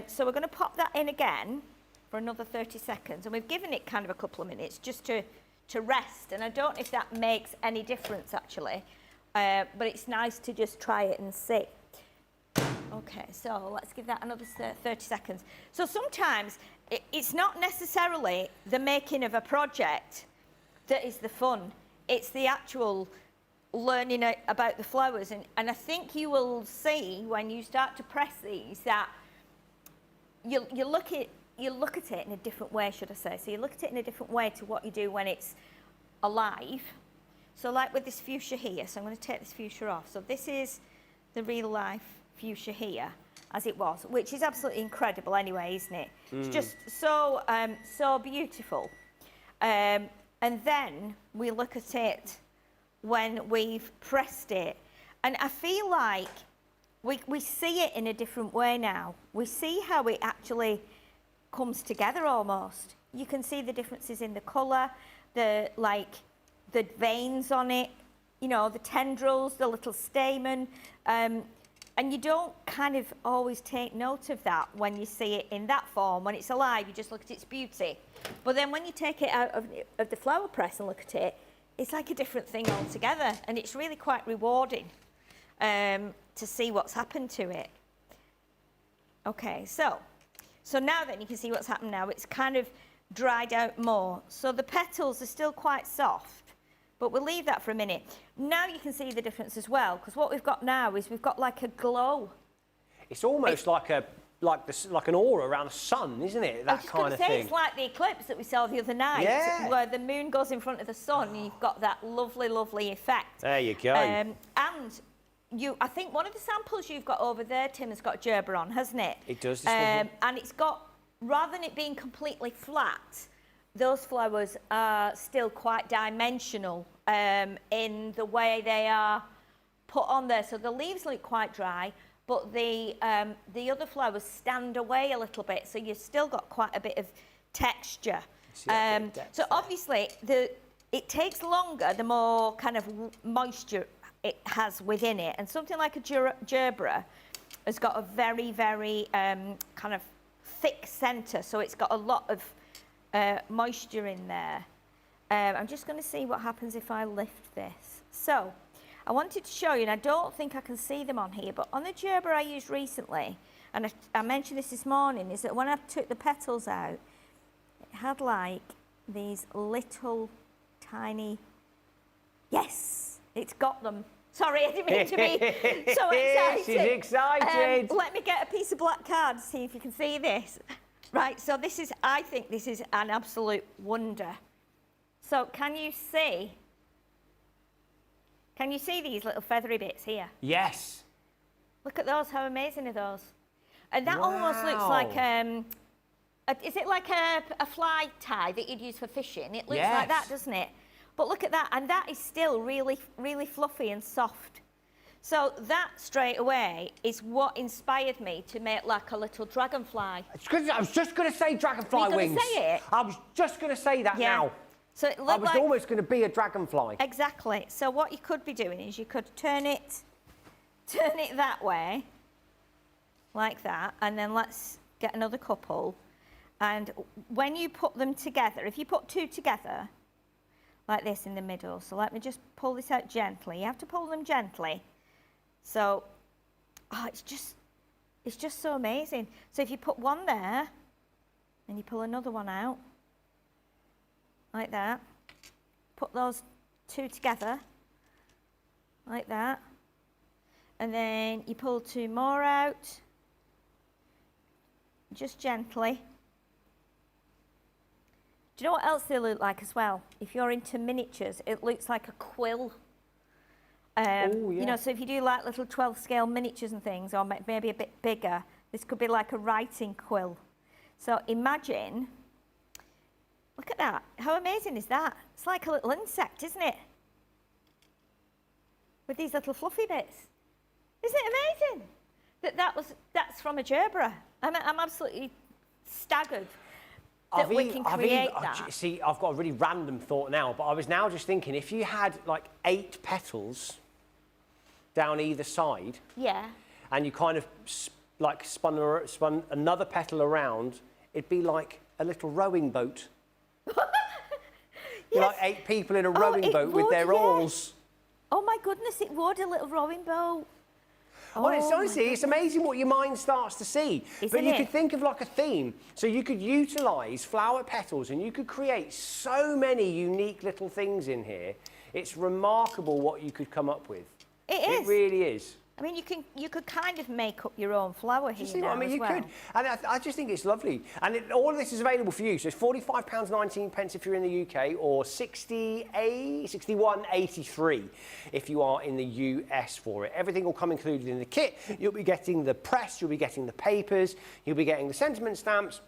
Speaker 2: So we're going to pop that in again for another 30 seconds, and we've given it kind of a couple of minutes just to rest, and I don't know if that makes any difference actually, but it's nice to just try it and see. Okay, so let's give that another 30 seconds. So sometimes it's not necessarily the making of a project that is the fun, it's the actual learning about the flowers, and I think you will see when you start to press these that you look at it in a different way, should I say. So you look at it in a different way to what you do when it's alive. So like with this fuchsia here, so I'm going to take this fuchsia off. So this is the real life fuchsia here, as it was, which is absolutely incredible anyway, isn't it? It's just so, so beautiful. And then we look at it when we've pressed it. And I feel like we see it in a different way now. We see how it actually comes together almost. You can see the differences in the colour, the veins on it, you know, the tendrils, the little stamen, and you don't kind of always take note of that when you see it in that form. When it's alive, you just look at its beauty. But then when you take it out of the flower press and look at it, it's like a different thing altogether, and it's really quite rewarding to see what's happened to it. Okay, so now then you can see what's happened now. It's kind of dried out more. So the petals are still quite soft, but we'll leave that for a minute. Now you can see the difference as well, because what we've got now is we've got like a glow.
Speaker 1: It's almost like an aura around the sun, isn't it? That kind of thing.
Speaker 2: It's like the eclipse that we saw the other night, where the moon goes in front of the sun, and you've got that lovely, lovely effect.
Speaker 1: There you go.
Speaker 2: And I think one of the samples you've got over there, Tim, has got gerbera on, hasn't it?
Speaker 1: It does. This one.
Speaker 2: And it's got, rather than it being completely flat, those flowers are still quite dimensional in the way they are put on there. So the leaves look quite dry, but the other flowers stand away a little bit, so you've still got quite a bit of texture. So obviously, it takes longer the more kind of moisture it has within it, and something like a gerbera has got a very, very kind of thick centre, so it's got a lot of moisture in there. I'm just going to see what happens if I lift this. So I wanted to show you, and I don't think I can see them on here, but on the gerbera I used recently, and I mentioned this morning, is that when I took the petals out, it had like these little tiny, yes, it's got them. Sorry, I didn't mean to be so excited.
Speaker 1: She's excited.
Speaker 2: Let me get a piece of black card to see if you can see this. Right, so this is, I think this is an absolute wonder. So can you see these little feathery bits here?
Speaker 1: Yes.
Speaker 2: Look at those, how amazing are those? And that almost looks like, is it like a fly tie that you'd use for fishing? It looks like that, doesn't it? But look at that, and that is still really, really fluffy and soft. So that straight away is what inspired me to make like a little dragonfly.
Speaker 1: I was just going to say dragonfly wings.
Speaker 2: Were you going to say it?
Speaker 1: I was just going to say that now.
Speaker 2: So it
Speaker 1: I
Speaker 2: looked
Speaker 1: was
Speaker 2: like...
Speaker 1: almost going to be a dragonfly.
Speaker 2: Exactly. So what you could be doing is you could turn it that way, like that, and then let's get another couple. And when you put them together, if you put two together, like this in the middle, so let me just pull this out gently. You have to pull them gently. So, oh, it's just so amazing. So if you put one there, and you pull another one out, like that, put those two together, like that, and then you pull two more out, just gently. Do you know what else they look like as well? If you're into miniatures, it looks like a quill.
Speaker 1: Oh, yeah.
Speaker 2: You know, so if you do like little 12 scale miniatures and things, or maybe a bit bigger, this could be like a writing quill. So imagine, look at that. How amazing is that? It's like a little insect, isn't it? With these little fluffy bits. Isn't it amazing? That's from a gerbera. I'm absolutely staggered that we can create that.
Speaker 1: See, I've got a really random thought now, but I was now just thinking, if you had like 8 petals down either side,
Speaker 2: Yeah.
Speaker 1: and you kind of spun another petal around, it'd be like a little rowing boat.
Speaker 2: Yes.
Speaker 1: Like 8 people in a rowing boat with their oars.
Speaker 2: Oh my goodness, it would, a little rowing boat.
Speaker 1: Well, it's honestly, it's amazing what your mind starts to see. But you could think of like a theme. So you could utilise flower petals and you could create so many unique little things in here. It's remarkable what you could come up with.
Speaker 2: It is.
Speaker 1: It really is.
Speaker 2: I mean, you could kind of make up your own flower here.
Speaker 1: You see what I mean? You could. And I just think it's lovely. And all of this is available for you. So it's £45.19 if you're in the UK, or £61.83 if you are in the US for it. Everything will come included in the kit. You'll be getting the press, you'll be getting the papers, you'll be getting the sentiment stamps,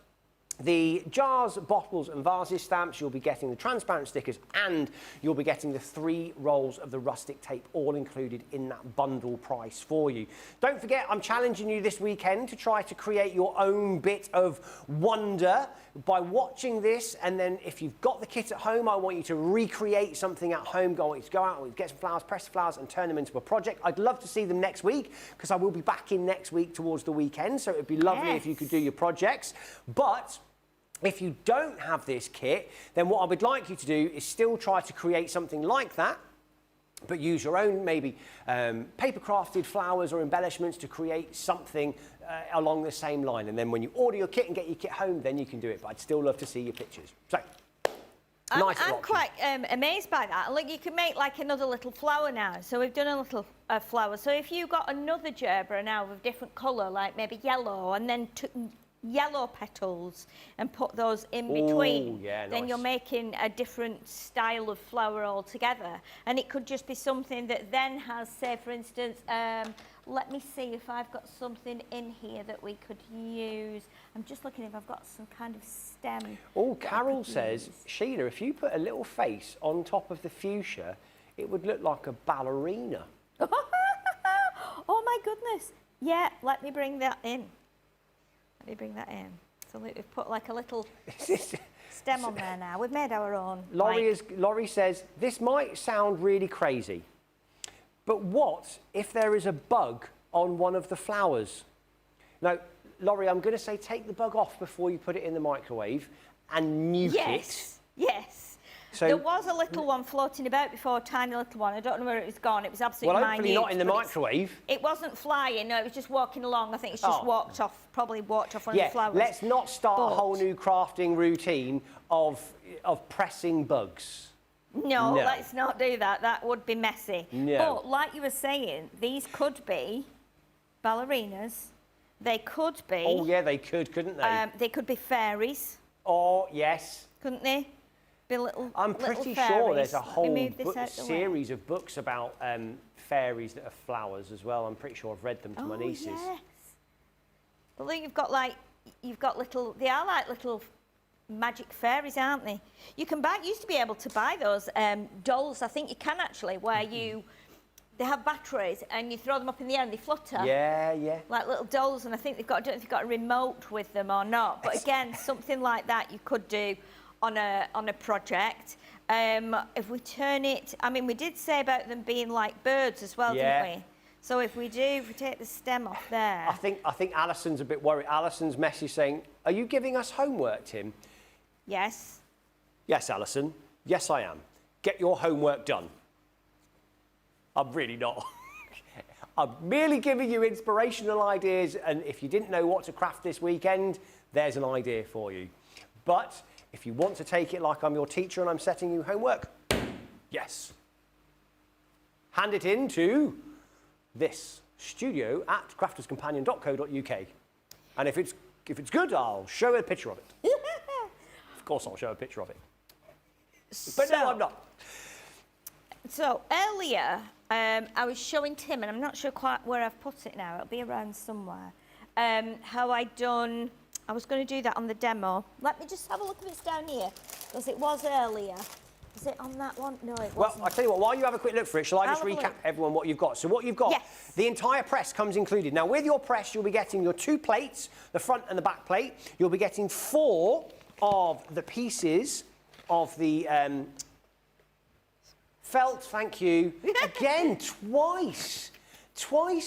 Speaker 1: the jars, bottles and vases stamps, you'll be getting the transparent stickers, and you'll be getting the 3 rolls of the rustic tape, all included in that bundle price for you. Don't forget, I'm challenging you this weekend to try to create your own bit of wonder by watching this, and then if you've got the kit at home, I want you to recreate something at home. I want you to go out and get some flowers, press the flowers and turn them into a project. I'd love to see them next week, because I will be back in next week towards the weekend, so it'd be lovely if you could do your projects. But if you don't have this kit, then what I would like you to do is still try to create something like that, but use your own maybe paper crafted flowers or embellishments to create something along the same line. And then when you order your kit and get your kit home, then you can do it. But I'd still love to see your pictures. So, nice
Speaker 2: I'm quite amazed by that. Look, you can make like another little flower now. So we've done a little flower. So if you got another gerbera now of different colour, like maybe yellow, and then yellow petals and put those in between, then you're making a different style of flower altogether. And it could just be something that then has, say for instance, let me see if I've got something in here that we could use. I'm just looking if I've got some kind of stem.
Speaker 1: Oh, Carol says, Sheila, if you put a little face on top of the fuchsia, it would look like a ballerina.
Speaker 2: Oh my goodness. Yeah, let me bring that in. Let me bring that in. So we've put like a little stem on there now. We've made our own.
Speaker 1: Laurie says, this might sound really crazy, but what if there is a bug on one of the flowers? Now, Laurie, I'm going to say take the bug off before you put it in the microwave and nuke it. Yes. So
Speaker 2: there was a little one floating about before, a tiny little one. I don't know where it was gone. It was absolutely minute.
Speaker 1: Well, hopefully not in the microwave.
Speaker 2: It wasn't flying. No, it was just walking along. I think it's just walked off, probably walked off one of the flowers.
Speaker 1: Let's not start a whole new crafting routine of pressing bugs.
Speaker 2: No, let's not do that. That would be messy.
Speaker 1: No.
Speaker 2: But like you were saying, these could be ballerinas. They could be...
Speaker 1: Oh, yeah, they could, couldn't they?
Speaker 2: They could be fairies.
Speaker 1: Oh, yes.
Speaker 2: Couldn't they?
Speaker 1: I'm pretty sure there's a whole series of books about fairies that are flowers as well. I'm pretty sure I've read them to my nieces.
Speaker 2: Yes. But look, you've got little, they are like little magic fairies, aren't they? You can used to be able to buy those dolls, I think you can actually, where they have batteries and you throw them up in the air and they flutter.
Speaker 1: Yeah, yeah.
Speaker 2: Like little dolls, and I don't know if you've got a remote with them or not, but again, something like that you could do on a project. If we turn it, I mean, we did say about them being like birds as well,
Speaker 1: Yeah.
Speaker 2: didn't we? So if we take the stem off there.
Speaker 1: I think Alison's a bit worried. Alison's message saying, "Are you giving us homework, Tim?"
Speaker 2: Yes.
Speaker 1: Yes, Alison. Yes, I am. Get your homework done. I'm really not. I'm merely giving you inspirational ideas, and if you didn't know what to craft this weekend, there's an idea for you. But if you want to take it like I'm your teacher and I'm setting you homework, yes. Hand it in to this studio at crafterscompanion.co.uk. And if it's good, I'll show a picture of it. Of course I'll show a picture of it. But no, I'm not.
Speaker 2: So earlier, I was showing Tim, and I'm not sure quite where I've put it now. It'll be around somewhere. How I was going to do that on the demo. Let me just have a look if it's down here, because it was earlier. Is it on that one? No, it wasn't.
Speaker 1: Well, I'll tell you what, while you have a quick look for it, shall I just recap everyone what you've got? So what you've got,
Speaker 2: yes.
Speaker 1: The entire press comes included. Now, with your press, you'll be getting your 2 plates, the front and the back plate. You'll be getting 4 of the pieces of the felt, thank you. Again, twice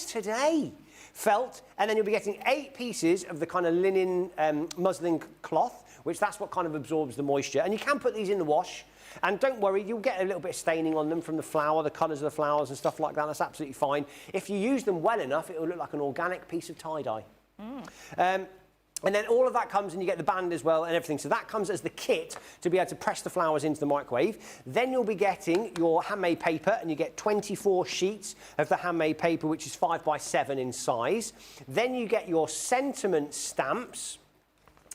Speaker 1: today. Felt, and then you'll be getting 8 pieces of the kind of linen muslin cloth, which that's what kind of absorbs the moisture. And you can put these in the wash. And don't worry, you'll get a little bit of staining on them from the flower, the colours of the flowers and stuff like that. That's absolutely fine. If you use them well enough, it will look like an organic piece of tie-dye. And then all of that comes, and you get the band as well and everything. So that comes as the kit to be able to press the flowers into the microwave. Then you'll be getting your handmade paper, and you get 24 sheets of the handmade paper, which is 5 by 7 in size. Then you get your sentiment stamps.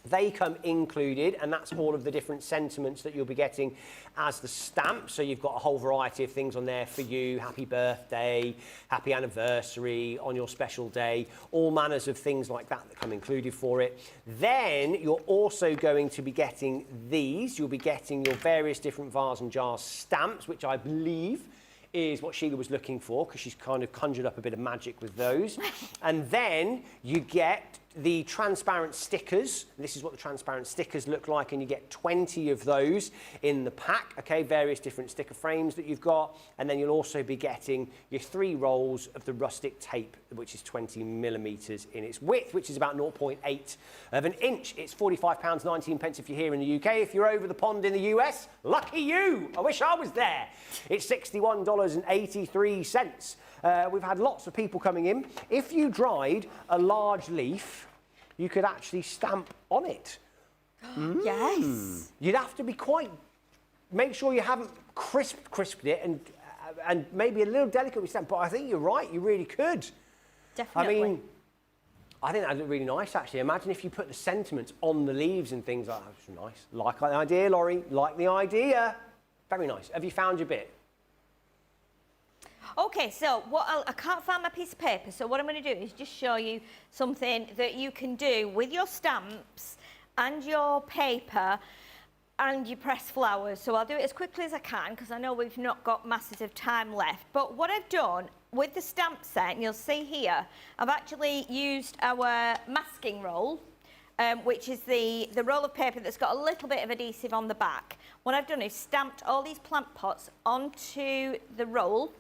Speaker 1: They come included, and that's all of the different sentiments that you'll be getting as the stamp. So you've got a whole variety of things on there for you. Happy birthday, happy anniversary, on your special day, all manners of things like that that come included for it. Then you're also going to be getting these. You'll be getting your various different vase and jars stamps, which I believe is what Sheila was looking for, because she's kind of conjured up a bit of magic with those. And then you get the transparent stickers. This is what the transparent stickers look like, and you get 20 of those in the pack, okay, various different sticker frames that you've got. And then you'll also be getting your 3 rolls of the rustic tape, which is 20 millimetres in its width, which is about 0.8 of an inch. It's £45.19 if you're here in the UK. If you're over the pond in the US, lucky you. I wish I was there. It's $61.83. We've had lots of people coming in. If you dried a large leaf, you could actually stamp on it.
Speaker 2: Yes.
Speaker 1: You'd have to be make sure you haven't crisped it and maybe a little delicate with stamp, but I think you're right, you really could.
Speaker 2: Definitely.
Speaker 1: I mean, I think that'd look really nice, actually. Imagine if you put the sentiments on the leaves and things like that. That's nice. Like the idea, Laurie. Like the idea. Very nice. Have you found your bit?
Speaker 2: Okay, so I can't find my piece of paper, so what I'm going to do is just show you something that you can do with your stamps and your paper and your pressed flowers. So I'll do it as quickly as I can, because I know we've not got masses of time left. But what I've done with the stamp set, and you'll see here, I've actually used our masking roll, which is the roll of paper that's got a little bit of adhesive on the back. What I've done is stamped all these plant pots onto the roll,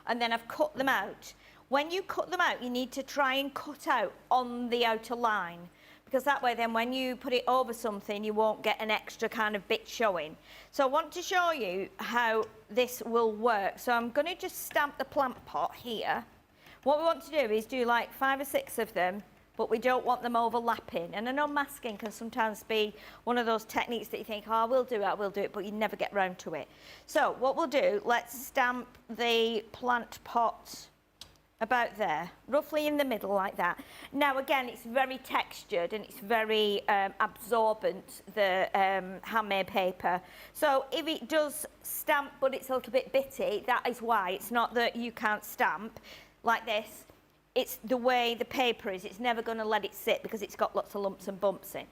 Speaker 2: and then I've cut them out. When you cut them out, you need to try and cut out on the outer line, because that way then when you put it over something, you won't get an extra kind of bit showing. So I want to show you how this will work. So I'm going to just stamp the plant pot here. What we want to do is do like 5 or 6 of them, but we don't want them overlapping. And I know masking can sometimes be one of those techniques that you think, oh, I will do it, but you never get round to it. So what we'll do, let's stamp the plant pot about there, roughly in the middle like that. Now again, it's very textured and it's very absorbent, the handmade paper. So if it does stamp but it's a little bit bitty, that is why. It's not that you can't stamp like this. It's the way the paper is. It's never going to let it sit because it's got lots of lumps and bumps in.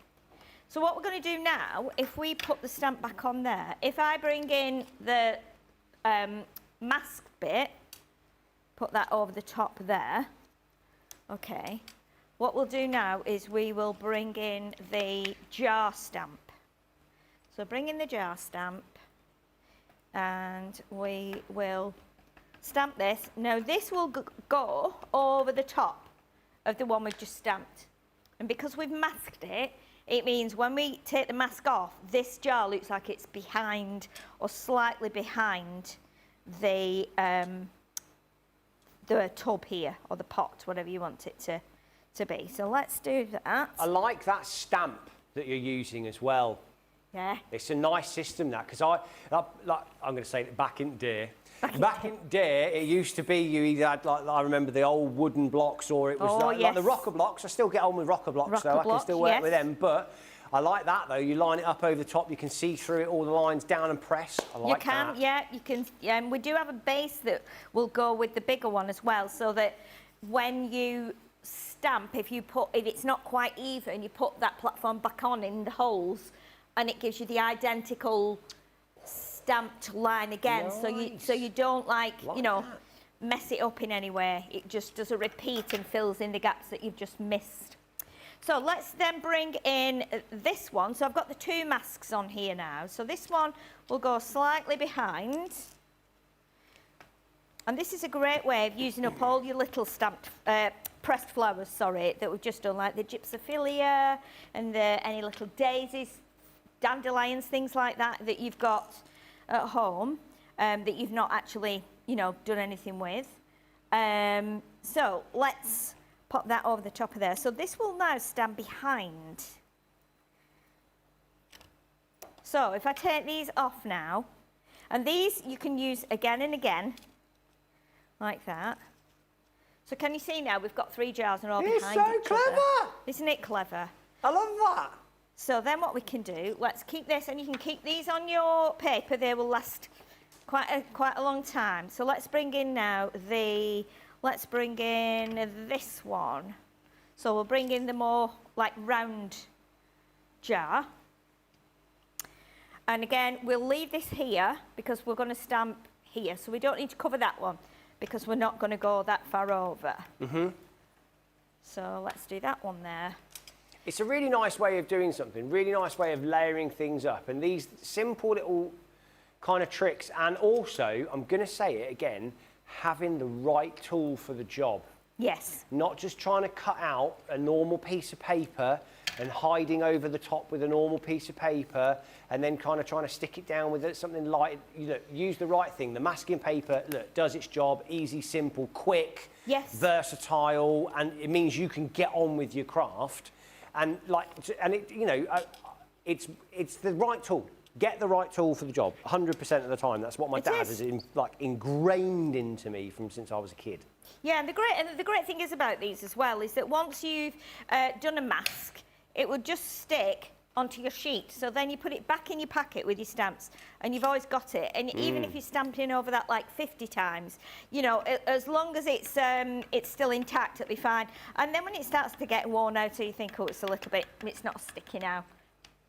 Speaker 2: So what we're going to do now, if we put the stamp back on there, if I bring in the mask bit, put that over the top there, okay, what we'll do now is we will bring in the jar stamp. So bring in the jar stamp and we will stamp this. Now this will go over the top of the one we've just stamped. And because we've masked it, it means when we take the mask off, this jar looks like it's behind or slightly behind the tub here, or the pot, whatever you want it to be. So let's do that.
Speaker 1: I like that stamp that you're using as well.
Speaker 2: Yeah.
Speaker 1: It's a nice system, that, because I'm going to say that back in the day, back in the day, it used to be you either had, like, I remember the old wooden blocks, or it was like the rocker blocks. I still get on with rocker blocks, so I can still work with them. But I like that, though. You line it up over the top, you can see through it, all the lines down and press. I like that.
Speaker 2: Yeah, you can. We do have a base that will go with the bigger one as well, so that when you stamp, if it's not quite even, you put that platform back on in the holes, and it gives you the identical stamped line again. Nice. So you don't mess it up in any way. It just does a repeat and fills in the gaps that you've just missed. So let's then bring in this one. So I've got the two masks on here now. So this one will go slightly behind. And this is a great way of using up all your little stamped, pressed flowers, that we've just done, like the gypsophilia and any little daisies, dandelions, things like that you've got at home that you've not actually, done anything with. So let's pop that over the top of there. So this will now stand behind. So if I take these off now, and these you can use again and again, like that. So can you see now we've got 3 jars and all behind each other.
Speaker 1: It's so clever!
Speaker 2: Isn't it clever?
Speaker 1: I love that.
Speaker 2: So then what we can do, let's keep this, and you can keep these on your paper. They will last quite a long time. So let's bring in now let's bring in this one. So we'll bring in the more like round jar. And again, we'll leave this here because we're going to stamp here. So we don't need to cover that one because we're not going to go that far over. So let's do that one there.
Speaker 1: It's a really nice way of doing something, really nice way of layering things up. And these simple little kind of tricks, and also, I'm going to say it again, having the right tool for the job.
Speaker 2: Yes.
Speaker 1: Not just trying to cut out a normal piece of paper and hiding over the top with a normal piece of paper and then kind of trying to stick it down with something light. Use the right thing. The masking paper, does its job, easy, simple, quick, versatile, and it means you can get on with your craft. And it's the right tool. Get the right tool for the job, 100% of the time. That's what my dad has ingrained into me since I was a kid.
Speaker 2: Yeah, and the great thing is about these as well is that once you've done a mask, it will just stick onto your sheet. So then you put it back in your packet with your stamps, and you've always got it. And even if you're stamping over that like 50 times, as long as it's still intact, it'll be fine. And then when it starts to get worn out, so you think, oh, it's not sticky now,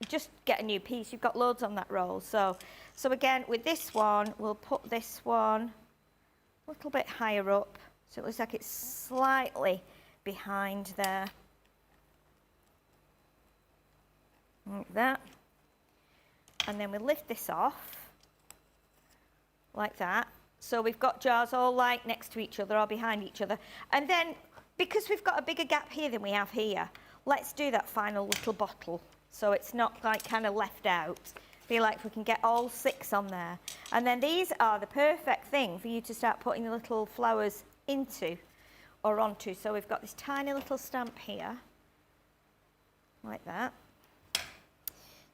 Speaker 2: just get a new piece. You've got loads on that roll. So again, with this one, we'll put this one a little bit higher up, so it looks like it's slightly behind there. Like that. And then we lift this off, like that. So we've got jars all like next to each other or behind each other. And then, because we've got a bigger gap here than we have here, let's do that final little bottle. So it's not like kind of left out. Feel like we can get all 6 on there. And then these are the perfect thing for you to start putting the little flowers into or onto. So we've got this tiny little stamp here, like that.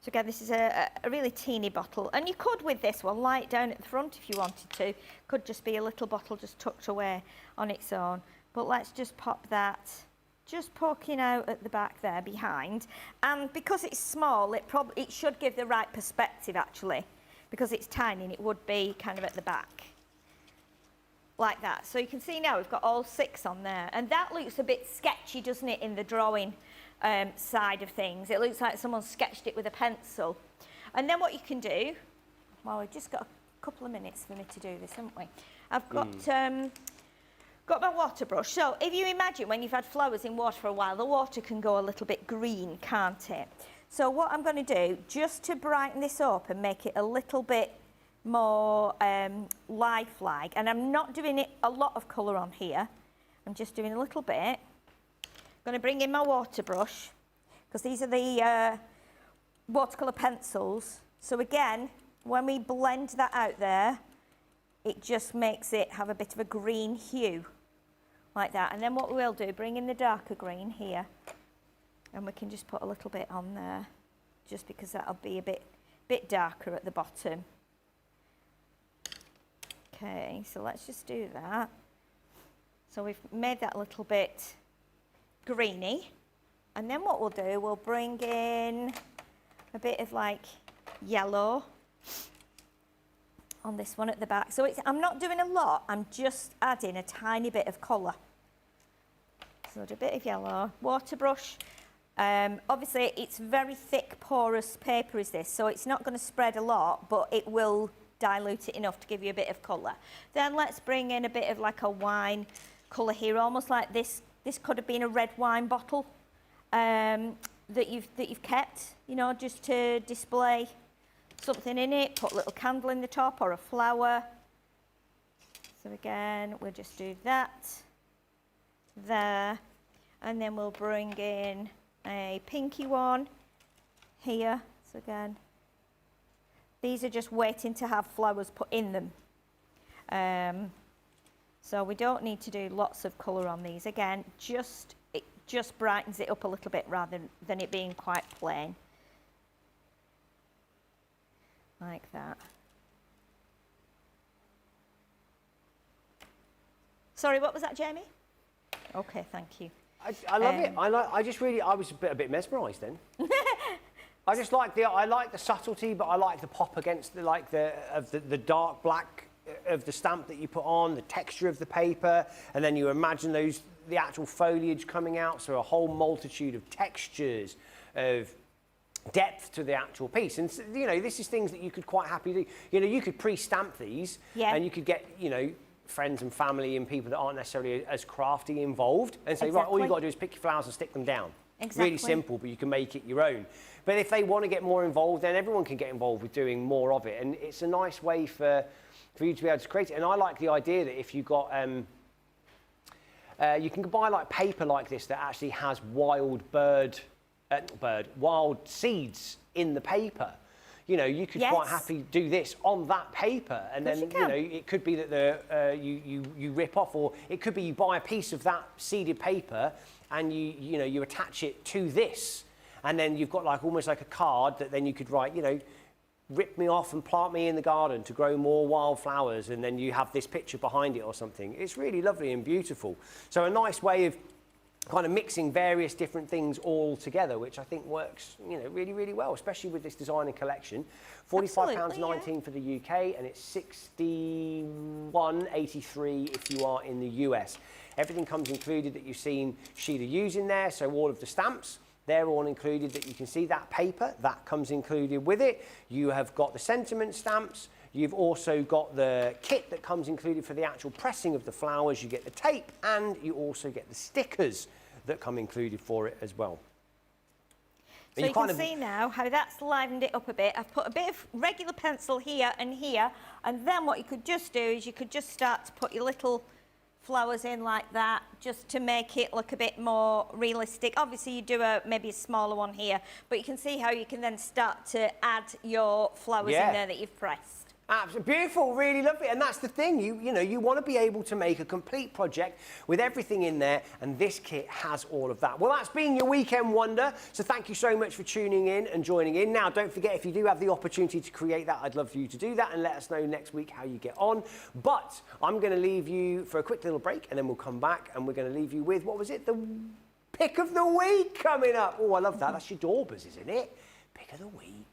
Speaker 2: So again, this is a really teeny bottle. And you could, with this one, lie it down at the front if you wanted to. Could just be a little bottle just tucked away on its own. But let's just pop that just poking out at the back there behind. And because it's small, it should give the right perspective, actually. Because it's tiny, and it would be kind of at the back. Like that. So you can see now we've got all 6 on there. And that looks a bit sketchy, doesn't it, in the drawing side of things. It looks like someone sketched it with a pencil. And then what you can do, well, we've just got a couple of minutes for me to do this, haven't we? I've got my water brush. So if you imagine when you've had flowers in water for a while, the water can go a little bit green, can't it? So what I'm going to do, just to brighten this up and make it a little bit more lifelike, and I'm not doing a lot of colour on here, I'm just doing a little bit. I'm going to bring in my water brush, because these are the watercolour pencils. So again, when we blend that out there, it just makes it have a bit of a green hue, like that. And then what we'll do, bring in the darker green here, and we can just put a little bit on there, just because that'll be a bit darker at the bottom. Okay, so let's just do that. So we've made that a little bit greeny. And then what we'll do, we'll bring in a bit of like yellow on this one at the back. So I'm not doing a lot, I'm just adding a tiny bit of colour. So I'll do a bit of yellow, water brush. Obviously it's very thick porous paper is this, so it's not going to spread a lot, but it will dilute it enough to give you a bit of colour. Then let's bring in a bit of like a wine colour here, almost like this. This could have been a red wine bottle that you've kept, you know, just to display something in it. Put a little candle in the top or a flower. So again, we'll just do that there, and then we'll bring in a pinky one here. So again, these are just waiting to have flowers put in them. So we don't need to do lots of colour on these. Again, it just brightens it up a little bit rather than it being quite plain. Like that. Sorry, what was that, Jamie? Okay, thank you.
Speaker 1: I love it. I was a bit mesmerised then. I just like the subtlety, but I like the pop against the dark black of the stamp that you put on, the texture of the paper, and then you imagine the actual foliage coming out. So a whole multitude of textures, of depth to the actual piece. And you know, this is things that you could quite happily do. You know, you could pre-stamp these, and you could get, you know, friends and family and people that aren't necessarily as crafty involved, and say, right, all you've got to do is pick your flowers and stick them down.
Speaker 2: Exactly.
Speaker 1: Really simple, but you can make it your own. But if they want to get more involved, then everyone can get involved with doing more of it. And it's a nice way for you to be able to create it. And I like the idea that if you've got, you can buy like paper like this that actually has wild seeds in the paper. You know, you could quite happily do this on that paper, and then you know, it could be that you rip off, or it could be you buy a piece of that seeded paper and you attach it to this, and then you've got like almost like a card that then you could write, you know, rip me off and plant me in the garden to grow more wildflowers, and then you have this picture behind it or something. It's really lovely and beautiful. So a nice way of kind of mixing various different things all together, which I think works, you know, really, really well, especially with this designer collection. £45.19 for the UK, and it's $61.83 if you are in the US. Everything comes included that you've seen Sheila using there, so all of the stamps, they're all included that you can see. That paper, that comes included with it. You have got the sentiment stamps. You've also got the kit that comes included for the actual pressing of the flowers. You get the tape, and you also get the stickers that come included for it as well.
Speaker 2: So you can see now how that's livened it up a bit. I've put a bit of regular pencil here, and then what you could just do is you could just start to put your little flowers in like that, just to make it look a bit more realistic. Obviously you do maybe a smaller one here, but you can see how you can then start to add your flowers in there that you've pressed.
Speaker 1: Absolutely beautiful, really lovely. And that's the thing, you know, you want to be able to make a complete project with everything in there, and this kit has all of that. Well, that's been your weekend wonder, so thank you so much for tuning in and joining in. Now, don't forget, if you do have the opportunity to create that, I'd love for you to do that and let us know next week how you get on. But I'm going to leave you for a quick little break, and then we'll come back and we're going to leave you with, what was it, the pick of the week coming up. Oh, I love that. That's your Daubers, isn't it? Pick of the week.